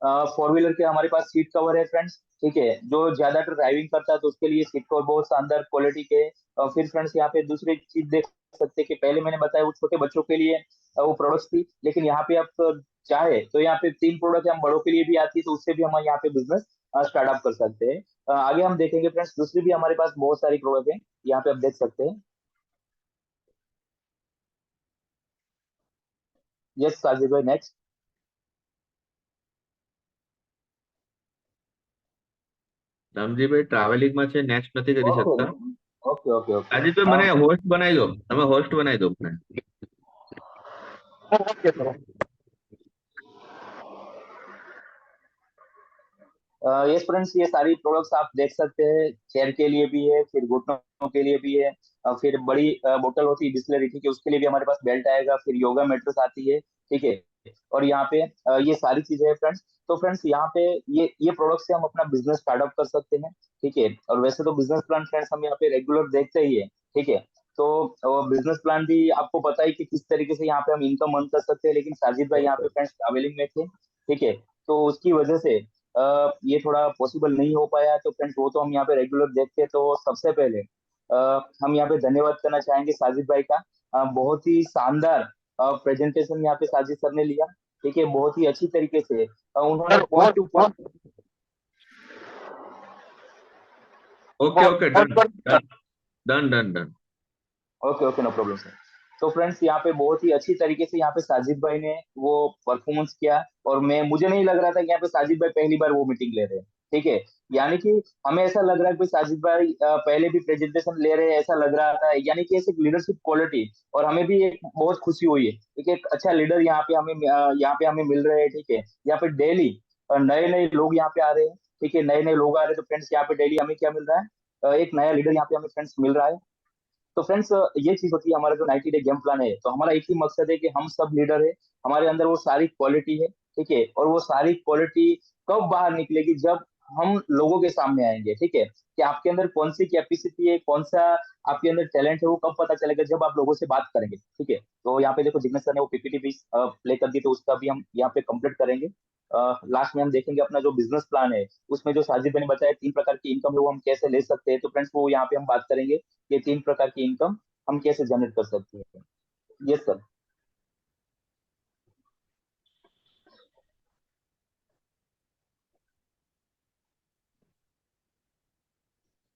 4 व्हीलर के हमारे पास सीट कवर है फ्रेंड्स, ठीक है, जो ज्यादातर ड्राइविंग करता है तो उसके लिए सीट कवर बहुत शानदार क्वालिटी के। फिर फ्रेंड्स यहाँ पे दूसरी चीज देख सकते हैं कि पहले मैंने बताया वो छोटे बच्चों के लिए वो प्रोडक्ट्स थी, लेकिन यहाँ पे आप चाहे तो यहाँ पे 3 प्रोडक्ट हम बड़ों के लिए भी आती है, तो उससे भी हम यहाँ पे बिजनेस स्टार्टअप कर सकते हैं। आगे हम देखेंगे फ्रेंड्स, दूसरी भी हमारे पास बहुत सारी प्रोडक्ट है, यहाँ पे आप देख सकते हैं। यस साजिद भाई, नेक्स्ट। રામજીભાઈ ટ્રાવેલિંગમાં છે, નેક્સ્ટ નથી કરી ઓકે શકતા. ઓકે ઓકે ઓકે સાજિદભાઈ મને હોસ્ટ બનાવી દો, તમે હોસ્ટ બનાવી દો મને. Okay sir. यस फ्रेंड्स, ये सारी प्रोडक्ट्स आप देख सकते हैं, चेयर के लिए भी है, फिर घुटनों के लिए भी है, फिर बड़ी बोतल होती है बिस्लरी, ठीक है, उसके लिए भी हमारे पास बेल्ट आएगा, फिर योगा मैट्रेस आती है, ठीक है। और यहाँ पे ये सारी चीजें है फ्रेंड्स। तो फ्रेंड्स यहाँ पे ये प्रोडक्ट से हम अपना बिजनेस स्टार्टअप कर सकते हैं, ठीक है। और वैसे तो बिजनेस प्लान फ्रेंड्स हम यहाँ पे रेगुलर देखते ही है, ठीक है। तो बिजनेस प्लान भी आपको पता ही कि किस तरीके से यहाँ पे हम इनकम अर्न कर सकते हैं, लेकिन साजिद भाई यहाँ पे फ्रेंड्स ट्रैवलिंग में थे, ठीक है। तो उसकी वजह से ये थोड़ा पॉसिबल नहीं हो पाया। तो फ्रेंड्स वो तो हम यहाँ पे रेगुलर देखते हैं। तो सबसे पहले हम यहाँ पे धन्यवाद करना चाहेंगे साजिद भाई का। बहुत ही शानदार प्रेजेंटेशन यहाँ पे साजिद सर ने लिया, ठीक है। बहुत ही अच्छी तरीके से उन्होंने point to point. Okay okay, done done done done. Okay okay, no problem sir. तो फ्रेंड्स यहाँ पे बहुत ही अच्छी तरीके से यहाँ पे साजिद भाई ने वो परफॉर्मेंस किया। और मुझे नहीं लग रहा था कि यहाँ पे साजिद भाई पहली बार वो मीटिंग ले रहे हैं, ठीक है। यानी कि हमें ऐसा लग रहा है कि साजिद भाई पहले भी प्रेजेंटेशन ले रहे हैं, ऐसा लग रहा था। यानी कि ऐसे लीडरशिप क्वालिटी, और हमें भी एक बहुत खुशी हुई है, ठीक है। एक अच्छा लीडर यहाँ पे हमें मिल रहे हैं, ठीक है। यहाँ पे डेली नए नए लोग यहाँ पे आ रहे हैं, ठीक है। नए नए लोग आ रहे हैं। तो फ्रेंड्स यहाँ पे डेली हमें क्या मिल रहा है, एक नया लीडर यहाँ पे हमें फ्रेंड्स मिल रहा है। तो फ्रेंड्स ये चीज होती है हमारा जो 90 डे गेम प्लान है। तो हमारा एक ही मकसद है कि हम सब लीडर है, हमारे अंदर वो सारी क्वालिटी है, ठीक है। और वो सारी क्वालिटी कब बाहर निकलेगी, जब हम लोगों के सामने आएंगे, ठीक है। कि आपके अंदर कौन सी कैपेसिटी है, कौन सा आपके अंदर टैलेंट है, वो कब पता चलेगा, जब आप लोगों से बात करेंगे, ठीक है। तो यहाँ पे देखो जिग्नेश सर ने वो पीपीटी भी प्ले कर दी, तो उसका भी हम यहाँ पे कंप्लीट करेंगे। लास्ट में हम देखेंगे अपना जो बिजनेस प्लान है, उसमें जो साजिद भाई ने बताया 3 प्रकार की इनकम है वो हम कैसे ले सकते हैं। तो फ्रेंड्स वो यहाँ पे हम बात करेंगे, ये 3 प्रकार की इनकम हम कैसे जनरेट कर सकते हैं। Yes sir.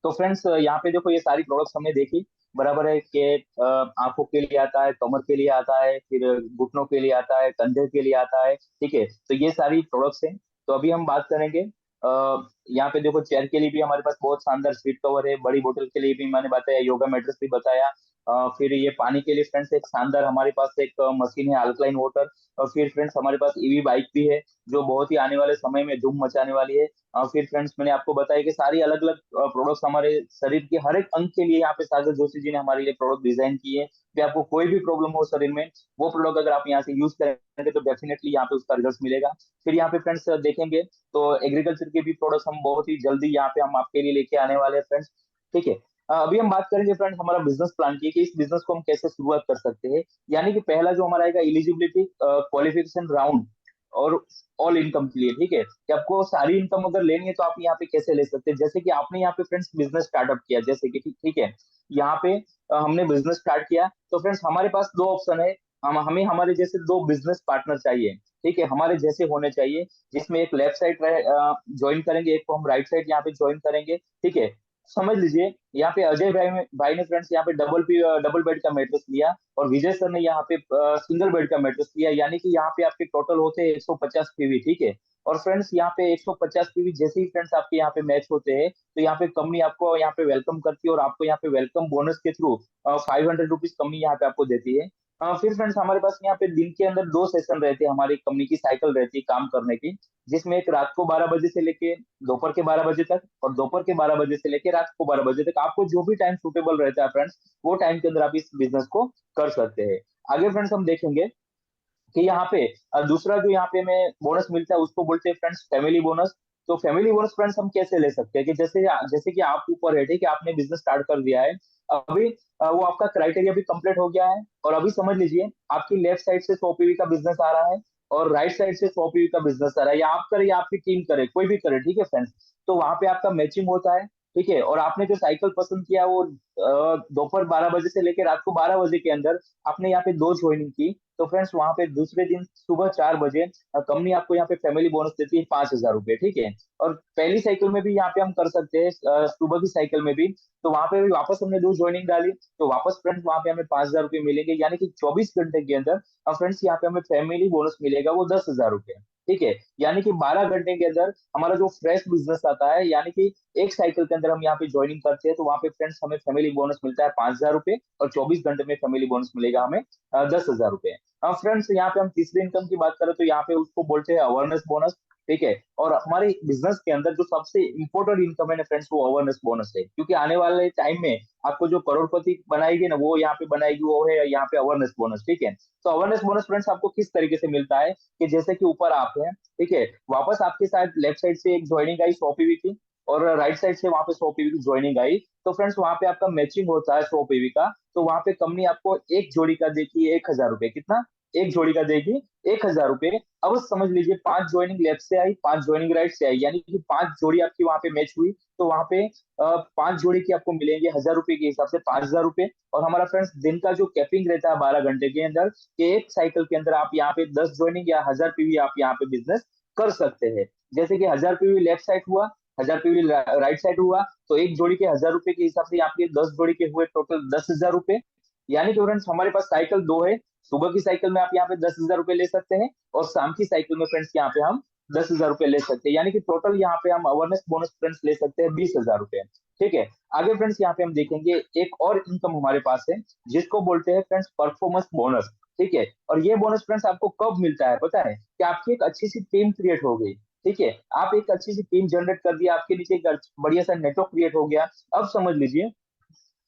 तो फ्रेंड्स यहाँ पे देखो ये सारी प्रोडक्ट्स हमने देखी, बराबर है कि आंखों के लिए आता है, कमर के लिए आता है, फिर घुटनों के लिए आता है, कंधे के लिए आता है, ठीक है। तो ये सारी प्रोडक्ट्स हैं। तो अभी हम बात करेंगे यहाँ पे देखो चेयर के लिए भी हमारे पास बहुत शानदार सीट कवर है, बड़ी बोतल के लिए भी मैंने बताया, योगा मैट्रेस भी बताया। फिर ये पानी के लिए फ्रेंड्स एक शानदार हमारे पास एक मशीन है अल्कलाइन वाटर। और फिर फ्रेंड्स हमारे पास ईवी बाइक भी है, जो बहुत ही आने वाले समय में धूम मचाने वाली है। फिर फ्रेंड्स मैंने आपको बताया कि सारी अलग अलग प्रोडक्ट्स हमारे शरीर के हर एक अंग के लिए यहाँ पे सागर जोशी जी ने हमारे लिए प्रोडक्ट डिजाइन किए हैं। कि आपको कोई भी प्रॉब्लम हो शरीर में, वो प्रोडक्ट अगर आप यहाँ से यूज करेंगे तो डेफिनेटली यहाँ पे उसका रिजल्ट मिलेगा। फिर यहाँ पे फ्रेंड्स देखेंगे तो एग्रीकल्चर के भी प्रोडक्ट्स हम बहुत ही जल्दी यहाँ पे हम आपके लिए लेके आने वाले हैं फ्रेंड्स, ठीक है। अभी हम बात करेंगे फ्रेंड्स हमारा बिजनेस प्लान की, कि इस बिजनेस को हम कैसे शुरुआत कर सकते हैं। यानी कि पहला जो हमारा आएगा एलिजिबिलिटी क्वालिफिकेशन राउंड, और ऑल इनकम के लिए, ठीक है। कि आपको सारी इनकम अगर लेनी है तो आप यहाँ पे कैसे ले सकते हैं। जैसे कि आपने यहाँ पे फ्रेंड्स बिजनेस स्टार्टअप किया, जैसे कि ठीक है, यहाँ पे हमने बिजनेस स्टार्ट किया। तो फ्रेंड्स हमारे पास दो ऑप्शन है, हमें हमारे जैसे दो बिजनेस पार्टनर चाहिए, ठीक है, हमारे जैसे होने चाहिए। जिसमें एक लेफ्ट साइड ज्वाइन करेंगे, एक को हम राइट साइड यहाँ पे ज्वाइन करेंगे, ठीक है। समझ लीजिए यहाँ पे अजय भाई ने फ्रेंड्स यहाँ पे डबल बेड का मैट्रेस लिया, और विजय सर ने यहाँ पे सिंगल बेड का मैट्रेस लिया। यानी कि यहाँ पे आपके टोटल होते हैं 150 पीवी, ठीक है। और फ्रेंड्स यहाँ पे 150 पीवी जैसे ही फ्रेंड्स आपके यहाँ पे मैच होते हैं, तो यहाँ पे कंपनी आपको यहाँ पे वेलकम करती है, और आपको यहाँ पे वेलकम बोनस के थ्रू 500 रुपीज कंपनी यहाँ पे आपको देती है। फिर फ्रेंड्स हमारे पास यहाँ पे दिन के अंदर 2 सेशन रहते हैं, हमारी कंपनी की साइकिल रहती है काम करने की। जिसमें एक रात को 12 बजे से लेके दोपहर के 12 बजे तक, और दोपहर के 12 बजे से लेके रात को 12 बजे तक, आपको जो भी टाइम सुटेबल रहता है फ्रेंड्स, वो टाइम के अंदर आप इस बिजनेस को कर सकते हैं। आगे फ्रेंड्स हम देखेंगे कि यहाँ पे दूसरा जो यहाँ पे हमें बोनस मिलता है उसको बोलते हैं फ्रेंड्स फैमिली बोनस। तो फैमिली बोनस फ्रेंड्स हम कैसे ले सकते हैं, कि जैसे जैसे कि आप ऊपर है, ठीक है, आपने बिजनेस स्टार्ट कर दिया है। अभी वो आपका क्राइटेरिया भी कंप्लीट हो गया है, और अभी समझ लीजिए आपकी लेफ्ट साइड से 100 पीवी का बिजनेस आ रहा है, और राइट साइड से 100 पीवी का बिजनेस आ रहा है, या आप करे या आपकी टीम करे, कोई भी करे, ठीक है फ्रेंड्स। तो वहां पे आपका मैचिंग होता है, ठीक है। और आपने जो साइकिल पसंद किया वो दोपहर 12 बजे से लेकर रात को 12 बजे के अंदर आपने यहाँ पे दो ज्वाइनिंग की। तो फ्रेंड्स वहां पे दूसरे दिन सुबह 4 बजे कंपनी आपको यहाँ पे फैमिली बोनस देती है 5,000 रुपए, ठीक है। और पहली साइकिल में भी यहाँ पे हम कर सकते हैं, सुबह की साइकिल में भी। तो वहां पे भी वापस हमने दो ज्वाइनिंग डाली, तो वापस फ्रेंड्स वहां पे हमें 5,000 रुपए मिलेंगे। यानी कि 24 घंटे के अंदर फ्रेंड्स यहाँ पे हमें फैमिली बोनस मिलेगा वो 10,000 रुपए, ठीक है। यानी कि 12 घंटे के अंदर हमारा जो फ्रेश बिजनेस आता है, यानी कि एक साइकिल के अंदर हम यहाँ पे ज्वाइनिंग करते हैं, तो वहां पे फ्रेंड्स हमें फैमिली बोनस मिलता है 5,000 रुपए, और 24 घंटे में फैमिली बोनस मिलेगा हमें 10,000 रुपए। अब फ्रेंड्स यहाँ पे हम तीसरी इनकम की बात करें तो यहाँ पे उसको बोलते हैं अवेयरनेस बोनस, ठीक है। और हमारे बिजनेस के अंदर जो सबसे इंपॉर्टेंट इनकम है ना फ्रेंड्स, वो अवेयरनेस बोनस है, क्योंकि आने वाले टाइम में आपको जो करोड़पति बनाएगी ना, वो यहाँ पे बनाएगी, वो है यहाँ पे अवेयरनेस बोनस, ठीक है। तो अवेयरनेस बोनस फ्रेंड्स आपको किस तरीके से मिलता है कि जैसे कि ऊपर आप है, ठीक है, वापस आपके साथ लेफ्ट साइड से एक ज्वाइनिंग आई 100 पीवी की, और राइट साइड से वहां पे 100 पीवी की ज्वाइनिंग आई, तो फ्रेंड्स वहां पे आपका मैचिंग होता है 100 पीवी का, तो वहां पे कंपनी आपको एक जोड़ी का देगी 1,000 रुपए, कितना, एक जोड़ी का देगी 1,000 रुपए। अब समझ लीजिए 5 ज्वाइनिंग लेफ्ट से आई, 5 ज्वाइनिंग राइट से आई, यानी कि 5 जोड़ी आपकी वहां पे मैच हुई, तो वहां पे 5 जोड़ी की आपको मिलेंगे 1,000 रुपए के हिसाब से 5,000 रुपए। और हमारा फ्रेंड्स दिन का जो कैपिंग रहता है 12 घंटे के अंदर, कि एक साइकिल के अंदर आप यहाँ पे 10 ज्वाइनिंग या 1,000 पीवी आप यहाँ पे बिजनेस कर सकते हैं। जैसे कि 1,000 पीवी लेफ्ट साइड हुआ, 1,000 पीवी राइट साइड हुआ, तो एक जोड़ी के 1,000 रुपए के हिसाब से आपके 10 जोड़ी के हुए टोटल 10,000 रुपए। यानी कि फ्रेंड्स हमारे पास साइकिल दो है, सुबह की साइकिल में आप यहाँ पे 10,000 रुपए ले सकते हैं, और शाम की साइकिल में फ्रेंड्स यहाँ पे हम 10,000 रुपए ले सकते हैं, यानी कि टोटल यहाँ पे हम अवेयरनेस बोनस फ्रेंड्स ले सकते हैं 20,000 रुपए, ठीक है। आगे फ्रेंड्स यहाँ पे हम देखेंगे एक और इनकम हमारे पास है, जिसको बोलते हैं फ्रेंड्स परफॉर्मेंस बोनस, ठीक है। और ये बोनस फ्रेंड्स आपको कब मिलता है पता है, कि आपकी एक अच्छी सी टीम क्रिएट हो गई, ठीक है, आप एक अच्छी सी टीम जनरेट कर दिया, आपके नीचे एक बढ़िया सा नेटवर्क क्रिएट हो गया। अब समझ लीजिए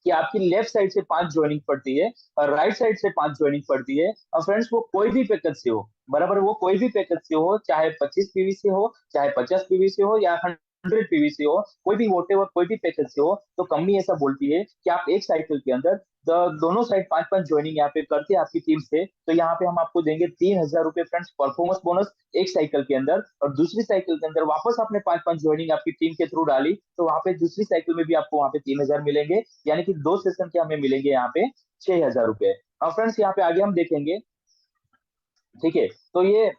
कि आपकी लेफ्ट साइड से 5 ज्वाइनिंग पड़ती है, और राइट साइड से 5 ज्वाइनिंग पड़ती है, और फ्रेंड्स वो कोई भी पैकेज से हो, बराबर, वो कोई भी पैकेज से हो, चाहे 25 पीवी से हो, चाहे 50 पीवी से हो, या 100 पीवी से हो, कोई भी वोटेवर कोई भी पैकेज से हो, तो कंपनी ऐसा बोलती है कि आप एक साइकिल के अंदर दोनों साइड 5-5 ज्वाइनिंग यहाँ पे करते हैं आपकी टीम से, तो यहाँ पे हम आपको देंगे 3,000 रुपए फ्रेंड्स परफॉर्मेंस बोनस एक साइकिल के अंदर। और दूसरी साइकिल के अंदर वापस आपने 5-5 ज्वाइनिंग आपकी टीम के थ्रू डाली, तो वहां पे दूसरी साइकिल में भी आपको वहां पे 3,000 मिलेंगे, यानी कि 2 सेशन के हमें मिलेंगे यहाँ पे 6,000 रुपए। और फ्रेंड्स यहाँ पे आगे हम देखेंगे, ठीक है, तो ये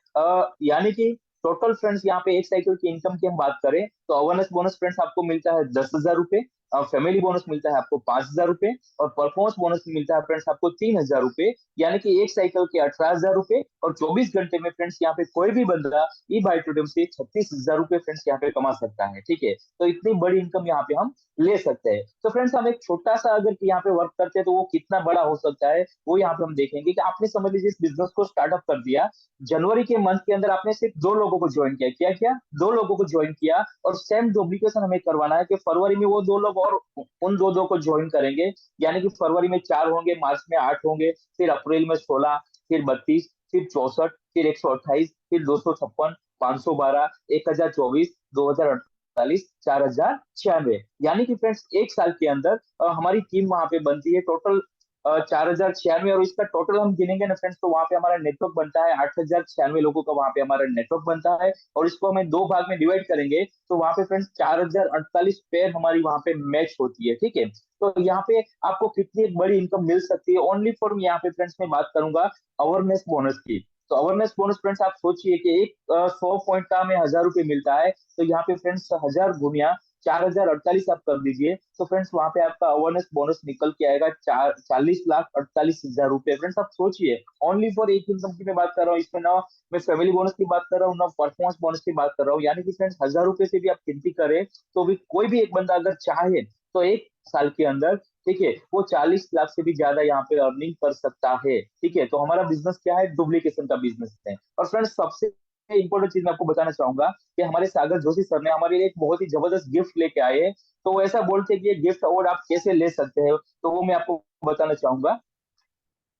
यानी कि टोटल फ्रेंड्स यहाँ पे एक साइकिल की इनकम की हम बात करें, तो अवेयरनेस बोनस फ्रेंड्स आपको मिलता है 10,000 रुपए, फैमिली बोनस मिलता है आपको 5,000 रुपए, और परफॉर्मेंस बोनस मिलता है फ्रेंड्स आपको 3,000 रुपए, यानी कि एक साइकिल के 18,000 रुपए। और 24 घंटे में फ्रेंड्स यहाँ पे कोई भी बंदा ई बाइटोडियम से 36,000 रुपए फ्रेंड्स यहाँ पे कमा सकता है, ठीक है। तो इतनी बड़ी इनकम यहाँ पे हम ले सकते हैं। तो फ्रेंड्स हम एक छोटा सा अगर यहाँ पे वर्क करते हैं, तो वो कितना बड़ा हो सकता है, वो यहाँ पे हम देखेंगे। कि आपने समझ लीजिए इस बिजनेस को स्टार्टअप कर दिया, जनवरी के मंथ के अंदर आपने सिर्फ 2 लोगों को ज्वाइन किया, क्या किया, 2 लोगों को ज्वाइन किया, और सेम डुप्लीकेशन हमें करवाना है कि फरवरी में वो 2 लोग और उन 2 को ज्वाइन करेंगे, यानी कि फरवरी में 4 होंगे, मार्च में 8 होंगे, फिर अप्रैल में 16, फिर 32, फिर 64, फिर 128, फिर 256, 512, 1,024, 2,048, 4,096, यानी कि फ्रेंड्स एक साल के अंदर हमारी टीम वहां पे बनती है टोटल 4,096। और इसका टोटल हम गिनेंगे ना फ्रेंड्स, तो वहां पे हमारा नेटवर्क बनता है 8,096 लोगों का, वहां पे हमारा नेटवर्क बनता है। और इसको हमें 2 भाग में डिवाइड करेंगे, तो वहां पे फ्रेंड्स 4,048 पेयर हमारी वहां पे मैच होती है, ठीक है। तो यहाँ पे आपको कितनी एक बड़ी इनकम मिल सकती है, ओनली फॉर यहाँ पे फ्रेंड्स मैं बात करूंगा अवेयरनेस बोनस की। तो अवेयरनेस बोनस फ्रेंड्स आप सोचिए कि एक 100 पॉइंट का हमें 1,000 रुपए मिलता है, तो यहाँ पे फ्रेंड्स 1,000 गुनिया 4,048 आप कर दीजिए, तो फ्रेंड्स वहां पे आपका अवेयरनेस बोनस निकल के आएगा 40,48,000 रुपए। फ्रेंड्स आप सोचिए, ओनली फॉर एक इनकम की मैं बात कर रहा हूँ, इसमें ना मैं फैमिली बोनस की बात कर रहा हूँ, ना परफॉर्मेंस बोनस की बात कर रहा हूँ, यानी कि फ्रेंड्स 1,000 रुपए से भी आप गिनती करें, तो भी कोई भी एक बंदा अगर चाहे, तो एक साल के अंदर, ठीक है, वो 40 लाख से भी ज्यादा यहाँ पे अर्निंग कर सकता है, ठीक है। तो हमारा बिजनेस क्या है, डुप्लीकेशन का बिजनेस है। और फ्रेंड्स सबसे इंपॉर्टेंट चीज मैं आपको बताना चाहूंगा कि हमारे सागर जोशी सर ने हमारे लिए एक बहुत ही जबरदस्त गिफ्ट लेके आए हैं। तो वो ऐसा बोलते हैं कि ये गिफ्ट अवार्ड आप कैसे ले सकते हैं, तो वो मैं आपको बताना चाहूंगा।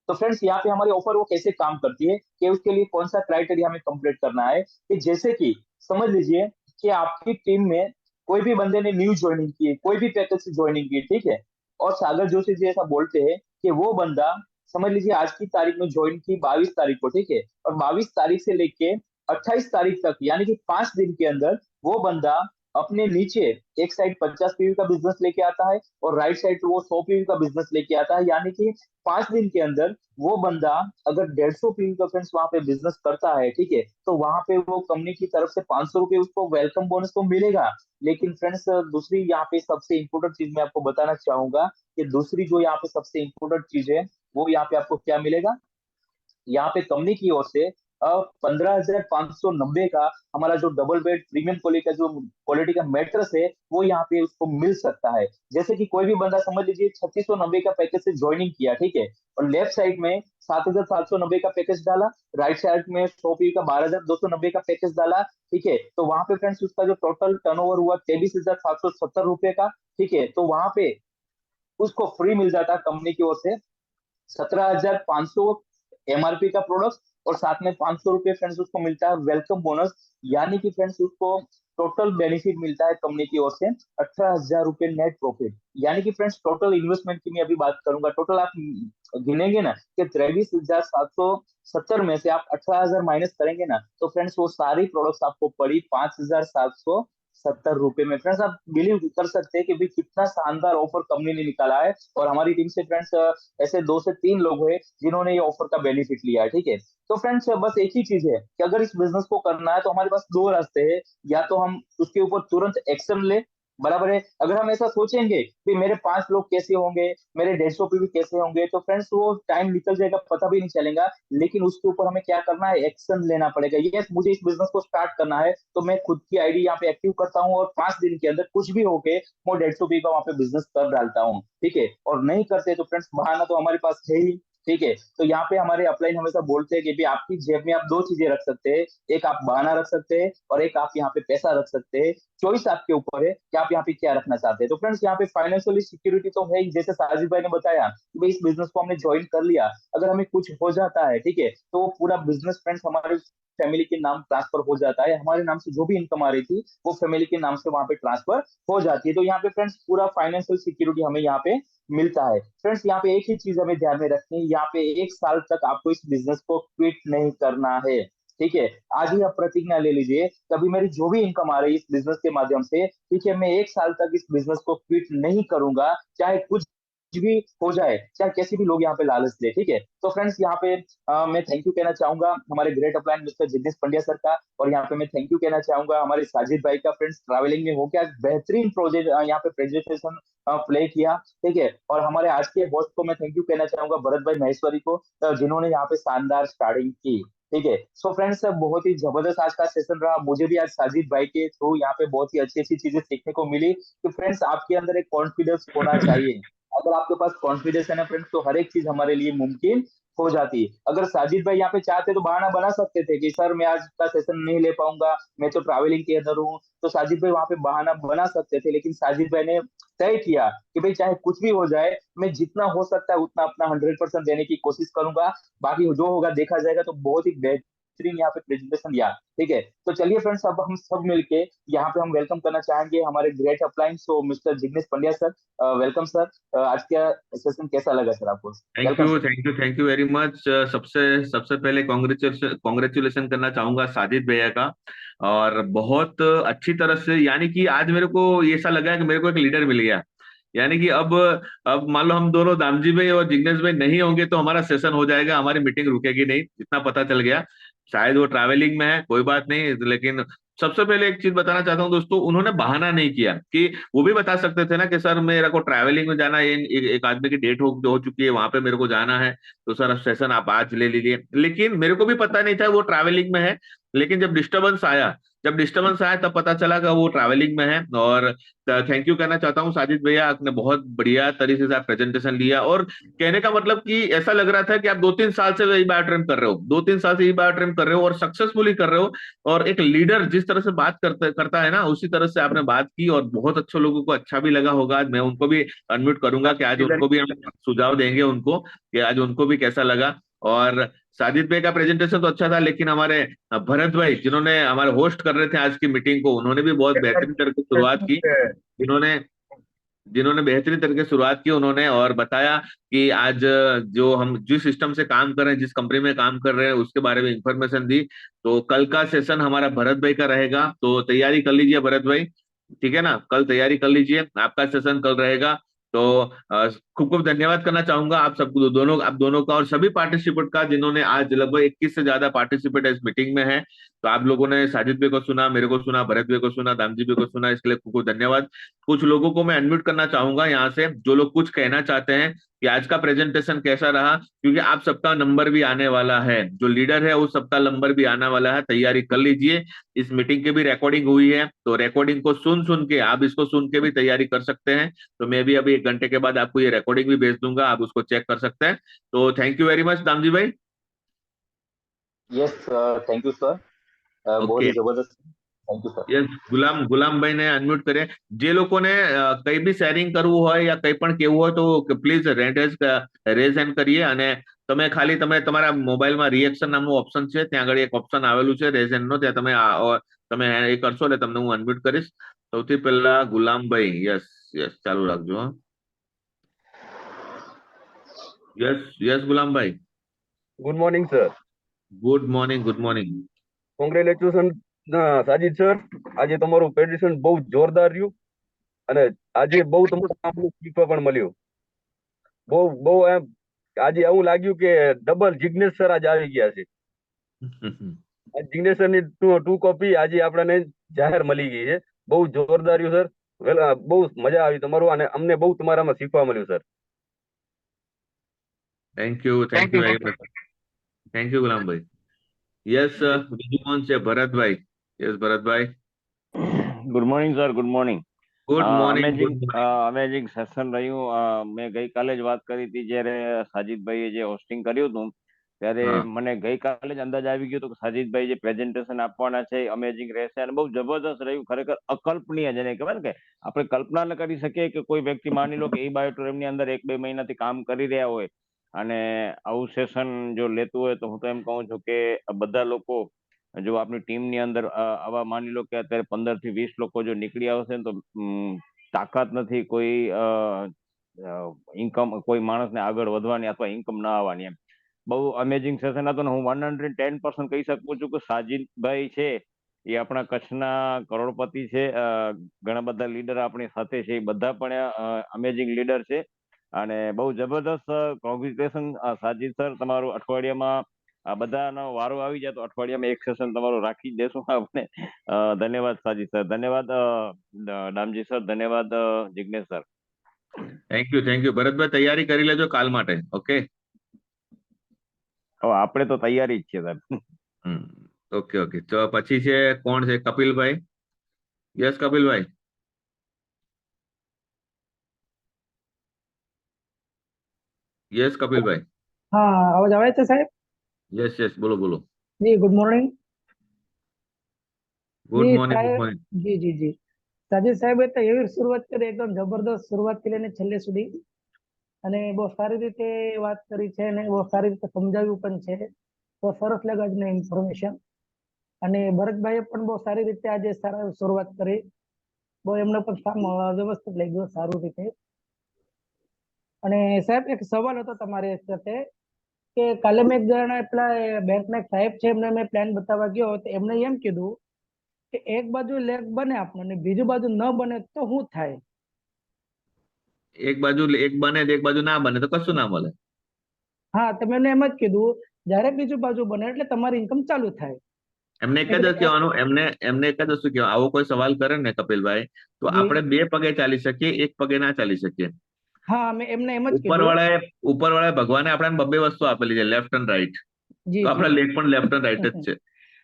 तो फ्रेंड्स यहाँ पे हमारी ऑफर वो कैसे काम करती है, कि उसके लिए कौन सा क्राइटेरिया हमें कंप्लीट करना है, कि जैसे कि समझ लीजिए कि आपकी टीम में कोई भी बंदे ने न्यू ज्वाइनिंग की, कोई भी पैकेज से ज्वाइनिंग की, ठीक है, और सागर जोशी जी ऐसा बोलते हैं कि वो बंदा, समझ लीजिए आज की तारीख में ज्वाइन की 22 तारीख को, ठीक है, और 22 तारीख से लेके 28 तारीख तक, यानी कि 5 दिन के अंदर वो बंदा अपने नीचे एक साइड 50 पीवी का बिजनेस लेके आता है, और राइट साइड वो 100 पीवी का बिजनेस लेके आता है, यानी कि 5 दिन के अंदर वो बंदा अगर 150 पीवी का फ्रेंड्स वहां पे बिजनेस करता है, ठीक है, तो वहां पे वो कंपनी की तरफ से 500 रुपए उसको वेलकम बोनस तो मिलेगा। लेकिन फ्रेंड्स दूसरी यहाँ पे सबसे इंपॉर्टेंट चीज मैं आपको बताना चाहूंगा, कि दूसरी जो यहाँ पे सबसे इंपॉर्टेंट चीज है, वो यहाँ पे आपको क्या मिलेगा, यहाँ पे कंपनी की ओर से 15,590 का हमारा जो डबल बेड प्रीमियम क्वालिटी का मैट्रेस है वो यहाँ पे उसको मिल सकता है। जैसे कि कोई भी बंदा समझ लीजिए 3690 का पैकेज से ज्वाइनिंग किया, ठीक है, और लेफ्ट साइड में 7,790 का पैकेज डाला, राइट साइड में शॉपी का 12,290 का पैकेज डाला, ठीक है, तो वहां पे फ्रेंड्स उसका जो टोटल टर्नओवर हुआ 23,770 रुपए का, ठीक है, तो वहां पे उसको फ्री मिल जाता है कंपनी की ओर से 17,500 एमआरपी का प्रोडक्ट, और साथ में 500 रुपए फ्रेंड्स उसको मिलता है वेलकम बोनस। यानी कि फ्रेंड्स उसको टोटल बेनिफिट मिलता है कंपनी की ओर से 18,000 रुपए नेट प्रॉफिट। यानी कि फ्रेंड्स टोटल इन्वेस्टमेंट की मैं अभी बात करूंगा, टोटल आप गिनेंगे ना कि 23,770 में से आप 18,000 माइनस करेंगे ना, तो फ्रेंड्स वो सारी प्रोडक्ट्स आपको पड़ी 5,770 रुपए में। फ्रेंड्स आप बिलीव कर सकते हैं कि भाई कितना शानदार ऑफर कंपनी ने निकाला है, और हमारी टीम से फ्रेंड्स ऐसे 2 से 3 लोग हैं जिन्होंने ये ऑफर का बेनिफिट लिया है, ठीक है। तो फ्रेंड्स बस एक ही चीज है कि अगर इस बिजनेस को करना है तो हमारे पास 2 रास्ते हैं, या तो हम उसके ऊपर तुरंत एक्शन ले, बराबर है। अगर हम ऐसा सोचेंगे कि मेरे 5 लोग कैसे होंगे, मेरे 150 पे भी कैसे होंगे, तो फ्रेंड्स वो टाइम निकल जाएगा, पता भी नहीं चलेगा। लेकिन उसके ऊपर हमें क्या करना है, एक्शन लेना पड़ेगा। यस, मुझे इस बिजनेस को स्टार्ट करना है, तो मैं खुद की आईडी यहाँ पे एक्टिव करता हूँ, और 5 दिन के अंदर कुछ भी होके मैं 150 का वहाँ पे बिजनेस कर डालता हूँ, ठीक है। और नहीं करते तो फ्रेंड्स बहाना तो हमारे पास है ही, ठीक है। तो यहाँ पे हमारे अपलाइन हमेशा बोलते हैं कि भी आपकी जेब में आप 2 चीजें रख सकते हैं, एक आप बहाना रख सकते हैं और एक आप यहाँ पे पैसा रख सकते हैं। चॉइस आपके ऊपर है कि आप यहाँ पे क्या रखना चाहते हैं। तो फ्रेंड्स यहाँ पे फाइनेंशियली सिक्योरिटी तो है ही, जैसे साजिद भाई ने बताया कि भाई इस बिजनेस को हमने ज्वाइन कर लिया, अगर हमें कुछ हो जाता है, ठीक है, तो वो पूरा बिजनेस फ्रेंड्स हमारे फैमिली के नाम ट्रांसफर हो जाता है, हमारे नाम से जो भी इनकम आ रही थी वो फैमिली के नाम से वहां पे ट्रांसफर हो जाती है। तो यहाँ पे फ्रेंड्स पूरा फाइनेंशियल सिक्योरिटी हमें यहाँ पे मिलता है। फ्रेंड्स यहाँ पे एक ही चीज हमें ध्यान में रखनी है, यहाँ पे 1 साल तक आपको इस बिजनेस को क्विट नहीं करना है, ठीक है। आज ही आप प्रतिज्ञा ले लीजिए, कभी मेरी जो भी इनकम आ रही है इस बिजनेस के माध्यम से, ठीक है, मैं 1 साल तक इस बिजनेस को क्विट नहीं करूंगा, चाहे कुछ भी हो जाए, चाहे कैसे भी लोग यहाँ पे लालच दे, ठीक है। तो फ्रेंड्स यहाँ पे मैं थैंक यू कहना चाहूंगा हमारे great upline mister Jignesh Pandya sir का, और यहाँ पे मैं थैंक यू कहना चाहूंगा हमारे साजिद भाई का। फ्रेंड्स ट्रैवलिंग में होकर आज बेहतरीन प्रोजेक्ट यहाँ पे प्रेजेंटेशन प्ले किया, ठीक है। और हमारे आज के होस्ट को मैं थैंक यू कहना चाहूंगा भरत भाई महेश्वरी को, जिन्होंने यहाँ पे शानदार स्टार्टिंग की, ठीक है। सो फ्रेंड्स बहुत ही जबरदस्त आज का सेशन रहा, मुझे भी आज साजिद भाई के थ्रू यहाँ पे बहुत ही अच्छी अच्छी चीजें सीखने को मिली कि फ्रेंड्स आपके अंदर एक कॉन्फिडेंस होना चाहिए। अगर आपके पास कॉन्फिडेंस है ना फ्रेंड्स, तो हर एक चीज हमारे लिए मुमकिन हो जाती है। अगर साजिद भाई यहाँ पे चाहते तो बहाना बना सकते थे कि सर मैं आज का सेशन नहीं ले पाऊंगा, मैं तो ट्रैवलिंग के अंदर हूँ, तो साजिद भाई वहां पे बहाना बना सकते थे। लेकिन साजिद भाई ने तय किया कि भाई चाहे कुछ भी हो जाए, मैं जितना हो सकता है उतना अपना 100% देने की कोशिश करूंगा, बाकी जो होगा देखा जाएगा। तो बहुत ही बेहतरीन यहाँ पे प्रेजेंटेशन दिया, ठीक है। तो चलिए फ्रेंड्स अब हम सब मिलके यहाँ पे हम वेलकम करना चाहेंगे हमारे great upline, so mister Jignesh Pandya sir. Welcome sir. आज का सेशन कैसा लगा सर आपको? Thank welcome you, sir. Thank you, thank you very much. सबसे सबसे पहले कॉन्ग्रेचुलेशन करना चाहूंगा साजिद भैया का। और बहुत अच्छी तरह से, यानी कि आज मेरे को ऐसा लगा कि मेरे को एक लीडर मिल गया। यानी कि अब मान लो हम दोनों दामजी भाई और जिग्नेश भाई नहीं होंगे तो हमारा सेशन हो जाएगा, हमारी मीटिंग रुकेगी नहीं, इतना पता चल गया। शायद वो ट्रैवलिंग में है, कोई बात नहीं, लेकिन सबसे पहले एक चीज बताना चाहता हूँ दोस्तों, उन्होंने बहाना नहीं किया कि वो भी बता सकते थे ना कि सर मेरे को ट्रैवलिंग में जाना है, एक आदमी की डेट हो चुकी है, वहां पे मेरे को जाना है, तो सर सेशन आप आज ले लीजिए। लेकिन मेरे को भी पता नहीं था वो ट्रैवलिंग में है। लेकिन जब डिस्टर्बेंस आया तब पता चला कि वो ट्रैवलिंग में है। और थैंक यू कहना चाहता हूँ साजिद भैया, आपने बहुत बढ़िया तरीके से प्रेजेंटेशन लिया। और कहने का मतलब कि ऐसा लग रहा था कि आप 2-3 साल से यही बायोट्रेम कर रहे हो, 2-3 साल से यही बायोट्रेम कर रहे हो और सक्सेसफुली कर रहे हो। और एक लीडर जिस तरह से बात करता है ना, उसी तरह से आपने बात की, और बहुत अच्छे लोगों को अच्छा भी लगा होगा। आज मैं उनको भी अनम्यूट करूंगा कि आज उनको भी हम सुझाव देंगे उनको कि आज उनको भी कैसा लगा। और साजिद भाई का प्रेजेंटेशन तो अच्छा था, लेकिन हमारे भरत भाई जिन्होंने हमारे होस्ट कर रहे थे आज की मीटिंग को, उन्होंने भी बहुत बेहतरीन तरह से शुरुआत की। जिन्होंने जिन्होंने बेहतरीन तरीके से शुरुआत की उन्होंने, और बताया कि आज जो हम जिस सिस्टम से काम कर रहे हैं, जिस कंपनी में काम कर रहे हैं, उसके बारे में इंफॉर्मेशन दी। तो कल का सेशन हमारा भरत भाई का रहेगा, तो तैयारी कर लीजिए भरत भाई, ठीक है ना, कल तैयारी कर लीजिए, आपका सेशन कल रहेगा। तो खूब खूब धन्यवाद करना चाहूंगा आप सबको, आप दोनों का और सभी पार्टिसिपेंट का, जिन्होंने आज लगभग 21 से ज्यादा पार्टिसिपेंट इस मीटिंग में है। तो आप लोगों ने साजिद भाई को सुना, मेरे को सुना, भरत भाई को सुना, दामजी भाई को सुना, इसके लिए खूब धन्यवाद। कुछ लोगों को मैं अनम्यूट करना चाहूंगा यहाँ से, जो लोग कुछ कहना चाहते हैं कि आज का प्रेजेंटेशन कैसा रहा, क्योंकि आप सबका नंबर भी आने वाला है, जो लीडर है उस सबका नंबर भी आने वाला है, तैयारी कर लीजिए। इस मीटिंग की भी रिकॉर्डिंग हुई है, तो रिकॉर्डिंग को सुन सुन के आप इसको सुन के भी तैयारी कर सकते हैं। तो मैं भी अभी 1 घंटे के बाद आपको ये रिकॉर्डिंग भी भेज दूंगा, आप उसको चेक कर सकते हैं। तो thank you very much Damji भाई। यस, थैंक यू सर, बहुत ओके, ही जबरदस्त, thank you sir. Yes Gulambhai ને અનમ્યુટ કરે। જે લોકોને કઈ બી શેરિંગ કરવું હોય યા કઈ પણ કેવું હોય તો પ્લીઝ રેઝ હેન્ડ કરીએ, અને ખાલી તમે તમારા મોબાઈલમાં રિએક્શન નામનું ઓપ્શન છે, ત્યાં આગળ એક ઓપ્શન આવેલું છે રેઝ હેન્ડ નો, ત્યાં તમે એ કરશો એટલે તમને હું અનમ્યુટ કરીશ। સૌથી પહેલા ગુલામભાઈ, યસ યસ ચાલુ રાખજો। Yes yes Gulambhai, good morning sir. Good morning, good morning. Congratulation Sajid sir. આજે તમારું પ્રેઝન્ટેશન બહુ જોરદાર રહ્યું અને આજે બહુ તમારું કામ શીખવા પણ મળ્યું. બહુ બહુ એમ આજે એવું લાગ્યું કે ડબલ જિગ્નેશ સર આજે આવી ગયા છે. આ જિગ્નેશ સરની 2 કોપી આજે આપણને જાહેર મળી ગઈ છે. બહુ જોરદાર રહ્યું સર. બહુ મજા આવી તમારું, અને અમને બહુ તમારામાં શીખવા મળ્યું sir. Thank you very much, thank you Gulambhai. Yes, બીજું કોણ છે? Bharatbhai, yes Bharatbhai. Good morning sir, good morning. Good morning, amazing good morning. Amazing session રહ્યું। મેં ગઈકાલે જ વાત કરી હતી, જ્યારે સાજિદભાઈએ જે હોસ્ટિંગ કર્યું હતું ત્યારે હા મને ગઈકાલે જ અંદાજ આવી ગયો હતો કે સાજિદભાઈ જે પ્રેઝન્ટેશન આપવાના છે અમેઝિંગ રહેશે અને બહુ જબરદસ્ત રહ્યું, ખરેખર અકલ્પનીય, જેને કહેવાય ને કે આપણે કલ્પના ન કરી શકીએ કે કોઈ વ્યક્તિ માની લો કે એ બાયોટોરિયમની અંદર 1-2 મહિનાથી કામ કરી રહ્યા હોય અને આવું સેશન જો લેતું હોય, તો હું તો એમ કહું છું કે બધા લોકો જો આપણી ટીમની અંદર આવા માની લો કે અત્યારે 15 થી 20 લોકો જો નીકળી આવશે ને તો તાકાત નથી કોઈ ઇન્કમ, કોઈ માણસને આગળ વધવાની અથવા ઇન્કમ ના આવવાની। એમ બહુ અમેઝિંગ સેશન હતું ને હું 110% કહી શકું છું કે સાજિદભાઈ છે એ આપણા કચ્છના કરોડપતિ છે। ઘણા બધા લીડર આપણી સાથે છે, એ બધા પણ અમેઝિંગ લીડર છે અને બહુ જબરદસ્ત કોંગ્રેચ્યુલેશન સાજિદ સર। તમારું અઠવાડિયામાં આ બધાનો વારો આવી જાય તો અઠવાડિયામાં એક સેશન તમારું રાખી દેશું આપણે। ધન્યવાદ સાજિદ સર, ધન્યવાદ દામજી સર, ધન્યવાદ Jignesh sir. Thank you Bharatbhai, તૈયારી કરી લેજો કાલ માટે, ઓકે? હવે આપણે તો તૈયારી જ છે સર। ઓકે ઓકે, તો પછી છે કોણ છે? કપિલભાઈ, યસ કપિલભાઈ। યસ કપિલભાઈ, હા, અવાજ આવે છે સાહેબ? યસ યસ, બોલો બોલો। જી ગુડ મોર્નિંગ। ગુડ જી મોર્નિંગ, ગુડ સાહેબ, મોર્નિંગ। જી જી જી સાજિદ સાહેબે તો એવી શરૂઆત કરી, એકદમ જબરદસ્ત શરૂઆત કરી, અને છેલ્લે સુધી અને બહુ સારી રીતે વાત કરી છે અને બહુ સારી રીતે સમજાવ્યું પણ છે। બહુ સરસ લાગે આજની ઇન્ફોર્મેશન, અને ભરતભાઈએ પણ બહુ સારી રીતે આજે શરૂઆત કરી, બહુ એમને પણ વ્યવસ્થિત લાગ્યું, સારું રીતે। અને સાહેબ એક સવાલ હતો તમારી સાથે કે કાલે મેં એક જણા પેલા બેંકના એક સાહેબ છે, એમને મેં પ્લાન બતાવવા ગયો તો એમને એમ કીધું કે એક બાજુ લેગ બને આપણને અને બીજી બાજુ ન બને તો શું થાય? એક બાજુ એક બને એક બાજુ ના બને તો કશું ના મળે। હા, તમે એમને એમ જ કીધું જયારે બીજું બાજુ બને એટલે તમારી ઇન્કમ ચાલુ થાય। એમને એક મેં જ કીધું કહેવાનું, એમને એક જ વસ્તુ કહેવાનું, આવો કોઈ સવાલ કરે ને કપિલભાઈ, તો જી આપણે 2 પગે ચાલી શકીએ, 1 પગે ના ચાલી શકીએ। હા, મેં એમને એમ જ કીધું। ઉપરવાળાએ ભગવાને આપણને 2 વસ્તુ આપેલી છે, લેફ્ટ એન્ડ રાઈટ, જી તો જી આપણા લેગ પણ લેફ્ટ એન્ડ રાઈટ જ છે।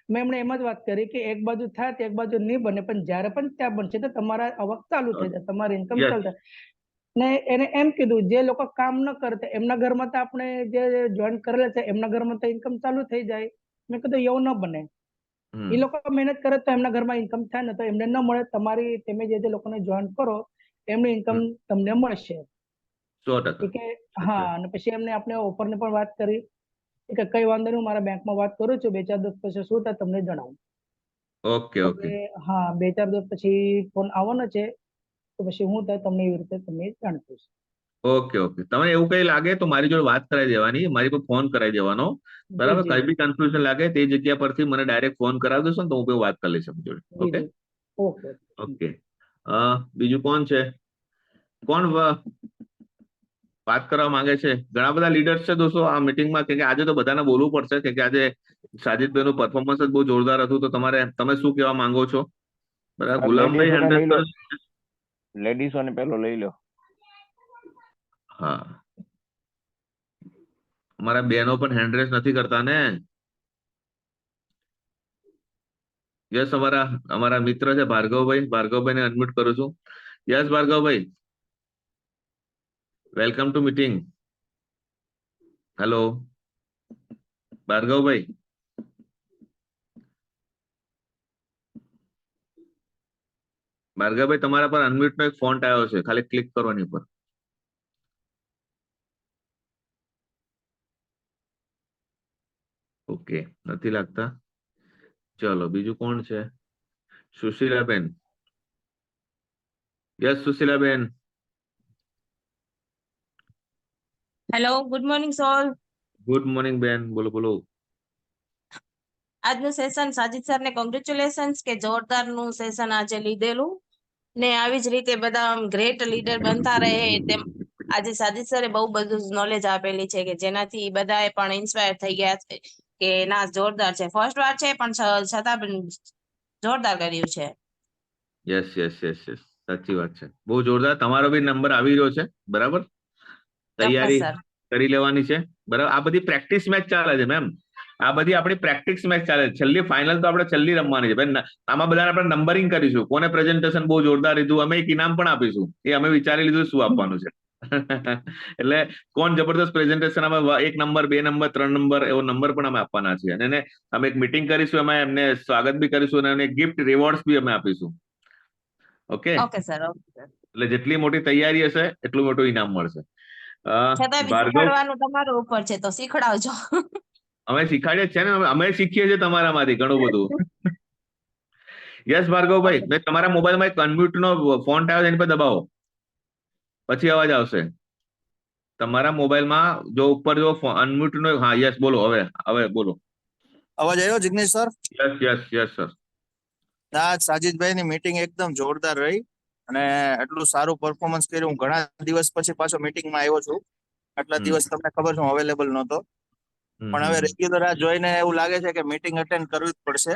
મેં એમને એમ જ વાત કરી કે એક બાજુ થાય તો એક બાજુ નહીં બને, પણ જયારે પણ ત્યાં બનશે તો તમારા આવક ચાલુ થઈ જાય, તમારી ઇન્કમ યસ, ચાલુ થાય। ને એને એમ કીધું જે લોકો કામ ન કરતા એમના ઘરમાં તો આપણે જે જોઈન કરેલા છે એમના ઘરમાં તો ઇન્કમ ચાલુ થઈ જાય। મેં કીધું એવું ન બને, એ લોકો મહેનત કરે તો એમના ઘરમાં ઇન્કમ થાય ને તો એમને ન મળે, તમારી તમે જે લોકોને જોઈન કરો એમની ઇન્કમ તમને મળશે। 100%। કે હા, અને પછી એમને આપણે ઓફરની પણ વાત કરી કે કઈ વાંધો નહીં, મારા બેંકમાં વાત કરું છું, 2-4 દિવસ પછી શું થાય તમને જણાવું। ઓકે ઓકે હવે હા, 2-4 દિવસ પછી ફોન આવવાનો છે, તો પછી હું થાય તમને એવી રીતે તમને જાણ કરીશ। ઓકે ઓકે, તમને એવું કઈ લાગે તો મારી જોડે વાત કરાવી દેવાની, મારી પર ફોન કરાવી દેવાનો, જી બરાબર? જી કઈ બી કન્ફ્યુઝન લાગે તે જગ્યા પરથી મને ડાયરેક્ટ ફોન કરાવી દેશો ને તો હું કોઈ વાત કરી લઈશ આપની જોડે, જી ઓકે? જી ઓકે। ઓકે, બીજું કોણ છે? કોણ વાત કરવા માંગે છે? ઘણા બધા લીડર્સ છે દોસ્તો આ મીટિંગમાં, કેમ કે આજે તો બધાને બોલવું પડશે, કેમ કે આજે સાજિદભાઈનું પરફોર્મન્સ જ બહુ જોરદાર હતું. તો તમે શું કહેવા માંગો છો? બરાબર, ગુલામભાઈ હેન્ડ રેઝ કરો. લેડીઝોને પેલો લઈ લો. હા, અમારા બહેનો પણ હેન્ડ રેઝ નથી કરતા ને. યસ, અમારા મિત્ર છે ભાર્ગવભાઈને અનમ્યુટ કરું છું. Yes Bhargavbhai, welcome to meeting. Hello Bhargavbhai. Bhargavbhai, તમારા પર અનમ્યુટ નો એક ફોન્ટ આવ્યો છે, ખાલી ક્લિક કરવાની પર. ઓકે, નથી લાગતા. ચલો, બીજું કોણ છે? Sushilaben. Yes Sushilaben. Hello, good morning all. Good morning બેન, બોલો બોલો. આજનું સેશન સાજિદ સર ને કોંગ્રેચ્યુલેશન્સ કે જોરદારનું સેશન આજે લીધેલું ને આવી જ રીતે બધા ગ્રેટ લીડર બનતા રહે તેમ આજે સાજિદ સરે બહુ બધું નોલેજ આપેલી છે કે જેનાથી બધાએ પણ ઇન્સ્પાયર થઈ ગયા છે કે ના જોરદાર છે. ફર્સ્ટ વાર છે પણ છતાં પણ જોરદાર કર્યું છે. યસ યસ યસ યસ, સાચી વાત છે. બહુ જોરદાર. તમારો બી નંબર આવી રહ્યો છે, બરાબર. ચોક્કસ તૈયારી સર. કરી લેવાની છે, બરાબર. આ બધી પ્રેક્ટિસ મેચ ચાલે છે મેમ. આ બધી આપણી પ્રેક્ટિસ મેચ ચાલે છે. છેલ્લી ફાઇનલ તો આપણે છેલ્લી રમવાની છે બેન. આમાં બધાને આપણે નંબરિંગ કરીશું. કોને પ્રેઝન્ટેશન બહુ જોરદાર લીધું, અમે એક ઇનામ પણ આપીશું. એ અમે વિચારી લીધું શું આપવાનું છે. એટલે કોણ જબરદસ્ત પ્રેઝન્ટેશન, અમે 1 નંબર 2 નંબર 3 નંબર એવો નંબર પણ અમે આપવાના છીએ. અને એને અમે એક મીટિંગ કરીશું, એમાં એમને સ્વાગત બી કરીશું અને ગિફ્ટ રિવોર્ડ્સ બી અમે આપીશું. Okay, okay sir. Okay sir. એટલે જેટલી મોટી તૈયારી હશે એટલું મોટું ઇનામ મળશે. છતાં બી ભાર્ગવ, શીખવાડવાનું તમારું ઉપર છે તો શીખડાવજો. અમે શીખાડીએ છીએ ને, અમે શીખીએ છીએ તમારામાંથી ઘણું બધું. યસ ભાર્ગવભાઈ, મેં તમારા મોબાઈલમાં એક અનમ્યુટ નો ફોન્ટ આવ્યો છે, એની પર દબાવો, પછી અવાજ આવશે. તમારા મોબાઈલમાં જો ઉપર જો અનમ્યુટ નો, હા યસ, બોલો હવે બોલો. અવાજ આવ્યો Jignesh sir? Yes yes yes sir. આજ સાજિદભાઈ ની મીટિંગ એકદમ જોરદાર રહી અને એટલું સારું પરફોર્મન્સ કર્યું. હું ઘણા દિવસ પછી પાછો મીટિંગમાં આવ્યો છું. આટલા દિવસ તમને ખબર છે હું અવેલેબલ નહોતો, પણ હવે રેગ્યુલર આ જોઈને એવું લાગે છે કે મીટિંગ અટેન્ડ કરવી જ પડશે.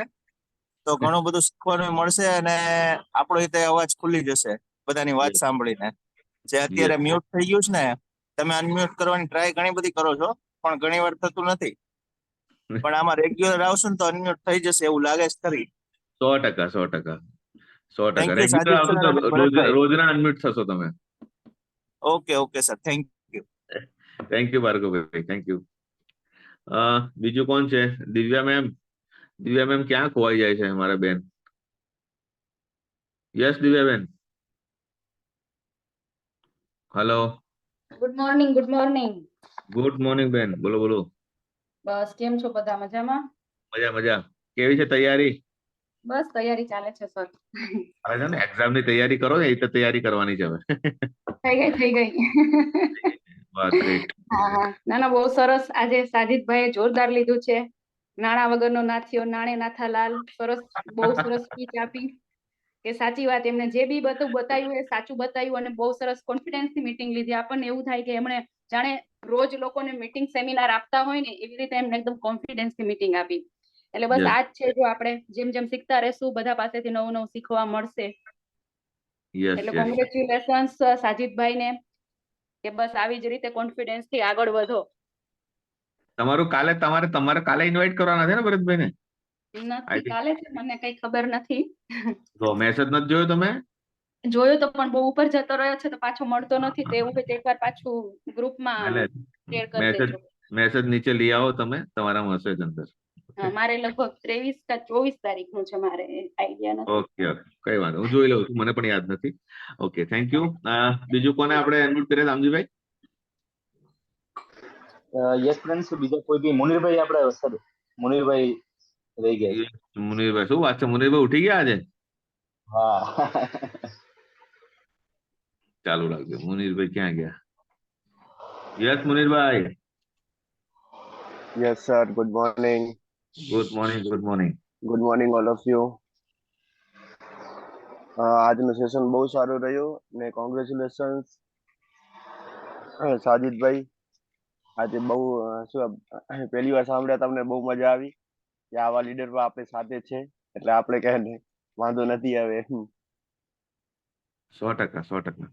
તો ઘણું બધું શીખવાનું મળશે અને આપણો રીતે અવાજ ખુલી જશે બધાની વાત સાંભળીને. જે અત્યારે મ્યુટ થઈ ગયું છે ને, તમે અનમ્યુટ કરવાની ટ્રાય ઘણી બધી કરો છો પણ ઘણી વાર થતું નથી. પણ આમાં રેગ્યુલર આવશે ને તો અનમ્યુટ થઈ જશે એવું લાગે છે ખરી. 100%, 100%, 100%. થેન્ક યુ રેગ્યુલર સાજિદ આવશે સર તો અને ભરતભાઈ. રોજના અનમ્યુટ થશો તમે. Okay okay sir, thank you. Thank you Bhargavbhai, thank you. બીજું કોણ છે? દિવ્યા મેમ. દિવ્યા મેમ ક્યાં ખોવાઈ જાય છે મારા બેન? યસ દિવ્યા બેન. Hello. Good morning. Good morning. Good morning બેન, બોલો બોલો. બસ કેમ છો બધા? મજામાં? મજા મજા. કેવી છે તૈયારી? બસ તૈયારી ચાલે છે સર. અરે છે ને, એક્ઝામ ની તૈયારી કરો ને, એ તો તૈયારી કરવાની છે હવે. થઈ ગઈ. વાહ, ગ્રેટ. હા, ના ના, બહુ સરસ. આજે સાજિદભાઈએ જોરદાર લીધું છે. નાણા વગરનો નાથિયો નાણે નાથા લાલ. સરસ, બહુ સરસ સ્પીચ આપી કે સાચી વાત એમને જે બી બધું બતાવ્યું એ સાચું બતાવ્યું અને બહુ સરસ કોન્ફિડન્સની મીટિંગ લીધી. આપણને એવું થાય કે એમણે જાણે રોજ લોકોને મીટિંગ સેમિનાર આપતા હોય ને એવી રીતે એમને એકદમ કોન્ફિડન્સની મીટિંગ આપી. એટલે બસ આ જ છે, જો આપણે જેમ જેમ શીખતા રહેશું બધા પાસેથી નવું નવું શીખવા મળશે. એટલે કોંગ્રેચ્યુલેશન્સ સાજિદભાઈને કે બસ આવી જ રીતે કોન્ફિડન્સ થી આગળ વધો. તમારે કાલે ઇન્વાઇટ કરવાના છે ને ભરતભાઈ ને? નથી, કાલે છે મને કઈ ખબર નથી. તો મેસેજ નથી જોયો તમે? જોયો તો પણ બહુ ઉપર જતો રહ્યો છે તો પાછો મળતો નથી. તો એવું હોય તો એકવાર પાછું ગ્રુપમાં શેર કરી દેજો. મેસેજ નીચે લઈ આવો તમે, તમારામાં હશે જ અંદર. મારે લગભગ 23 કા 24 તારીખનું છે, મારે આઈડિયા નથી. ઓકે ઓકે, કઈ વાંધો, હું જોઈ લઉં છું, મને પણ યાદ નથી. Okay, thank you. બીજું કોને આપણે અનમ્યુટ કરીએ રામજીભાઈ? યસ ફ્રેન્ડ્સ, બીજા કોઈ બી મુનીરભાઈ આપણે સર મુનીરભાઈ રહી ગયા છે. મુનીરભાઈ, શું વાત છે? મુનીરભાઈ ઉઠી ગયા આજે? હા. ચાલુ રાખજો. મુનીરભાઈ ક્યાં ગયા? યસ મુનીરભાઈ. Yes, sir. Good morning. Good morning, good morning. Good morning, all of you. આજનું સેશન બહુ સારું રહ્યું ને કોંગ્રેચ્યુલેશન્સ સાજીદભાઈ, આજે બહુ શું પહેલી વાર સાંભળ્યા, તમને બહુ મજા આવી કે આવા લીડર આપણી સાથે છે, એટલે આપણે કહે ને વાંધો નથી આવે. 100%.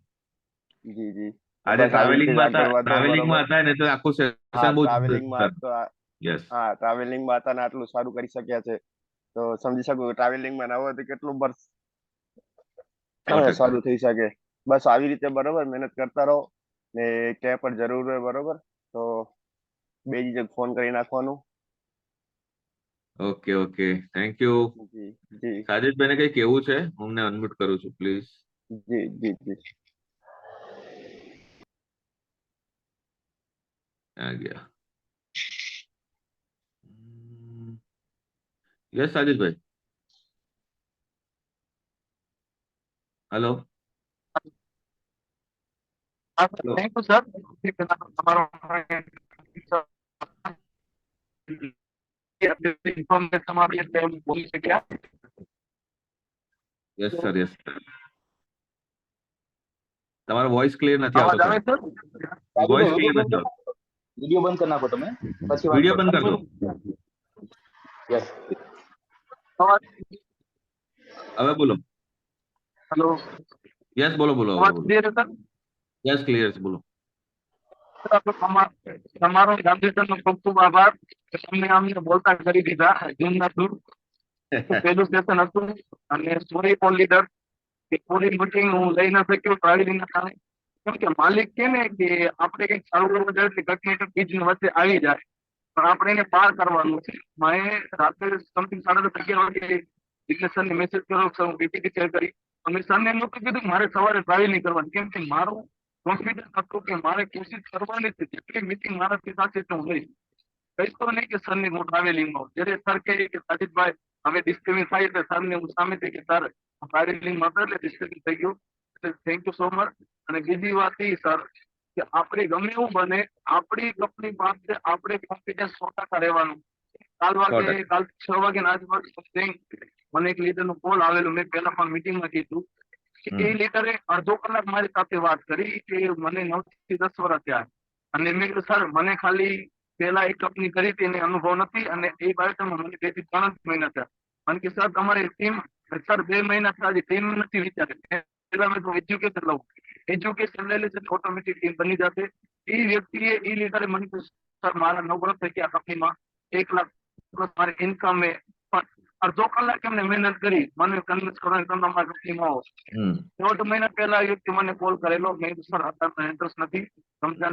જી જી. આજે બસ આવી રીતે જ આગળ વધો. ટ્રાવેલિંગમાં હતા ને તો આખું હા, સેશન બહુ ટ્રાવેલિંગમાં તો યસ હા, ટ્રાવેલિંગમાં હતા ને આટલું સારું કરી શક્યા છે, તો સમજી શકું ટ્રાવેલિંગમાં ના હોય તો કેટલું વર્ષ 100%. સારું થઈ શકે. બસ આવી રીતે બરોબર મહેનત કરતા રહો ને ક્યાંય પણ જરૂર હોય બરોબર તો બેજી ફોન કરી નાખવાનું. Okay thank you. જી જી સાજિદભાઈને કઈ કેવું છે? હું અમને અનમ્યુટ કરું છું પ્લીઝ. જી જી જી. આ ગયા. Yes સાજિદભાઈ. Hello. Thank you sir. તમારો ઇન્ફોર્મેશન આપી એટલે હું બોલી શક્યા. Yes sir yes. તમારો વોઇસ ક્લિયર નથી આવતો અવાજ આવે સર. સર? વોઇસ ક્લિયર નથી આવતો. વિડીયો બંધ કરી નાખો તમે, પછી વાત વિડીયો કરો. બંધ કરી દો. યસ. અવાજ હવે બોલો. હેલો, યસ બોલો બોલો. અવાજ ક્લિયર છે સર? યસ ક્લિયર છે બોલો. તમારો ગાંધીસરનો ખૂબ ખૂબ આભાર કે તમને અમને બોલતા કરી દીધા જૂનના થ્રુ. પહેલું સેશન હતું અને સોરી ફોર લીડર કે પૂરી મીટિંગ હું લઈ ન શક્યો ટ્રાવેલિંગના કારણે. કેમ કે માલિક કે ને કે આપણે કંઈક સારું કરવું જાય એટલે કંઈક બીજની વચ્ચે આવી જાય, પણ આપણે એને પાર કરવાનું છે. મેં રાત્રે સમથિંગ 11:30 વાગે વિઘ્નેશ મેસેજ કર્યો, હું પીપીટી શેર કરી અને સરને એમ નહોતું કીધું મારે સવારે ટ્રાવેલિંગ કરવાની, કેમ કે મારું કોન્ફિડન્સ હતું કે મારે કોશિશ કરવાની છે જેટલી મીટિંગ મારાથી થશે તો હું લઈશ. કઈ તો નહીં કે સરને હું ટ્રાવેલિંગમાં જ્યારે સર કહે કે સાજીદભાઈ હવે ડિસ્કશન થાય એટલે સરને હું સામેથી કે સર ટ્રાવેલિંગમાં હતો એટલે ડિસ્કશન થઈ ગયું, એટલે થેન્ક યુ સો મચ. અને બીજી વાત એ સર કે આપણે ગમે એવું બને આપણી કંપની પાસે આપણે કોન્ફિડન્સ 100% રહેવાનું. કાલ 6 વાગે આજુબાજુ સમથિંગ મને એક લીડરનો કોલ આવેલો, મેં પહેલા પણ મીટિંગમાં કીધું કે એ લીડરે અડધો કલાક મારી સાથે વાત કરી કે મને 9 થી 10 વર્ષ થયા અને મેં કીધું સર મને ખાલી પહેલા એક કંપની કરી હતી એને અનુભવ નથી અને એ બાયોટમાં મને 2 થી 3 મહિના થયા. અને કે સર તમારી ટીમ સર 2 મહિના થયા ટીમ નથી વિચારી. પહેલા મેં તો એજ્યુકેશન લઉં, એજ્યુકેશન લઈ લેશે ઓટોમેટિક ટીમ બની જશે. એ વ્યક્તિએ એ લીડરે મને કહ્યું સર મારા 9 વર્ષ થઈ ગયા કંપનીમાં, 1 લાખ પ્લસ મારી ઇન્કમ એ, પણ અડધો કલાક એમને મહેનત કરી મને કન્વિન્સ કરવાની તમે અમારા કંપનીમાં આવો. 1.5 મહિના પહેલા એ વ્યક્તિ મને કોલ કરેલો, મેં સર અત્યારે ઇન્ટરેસ્ટ નથી, રમજાન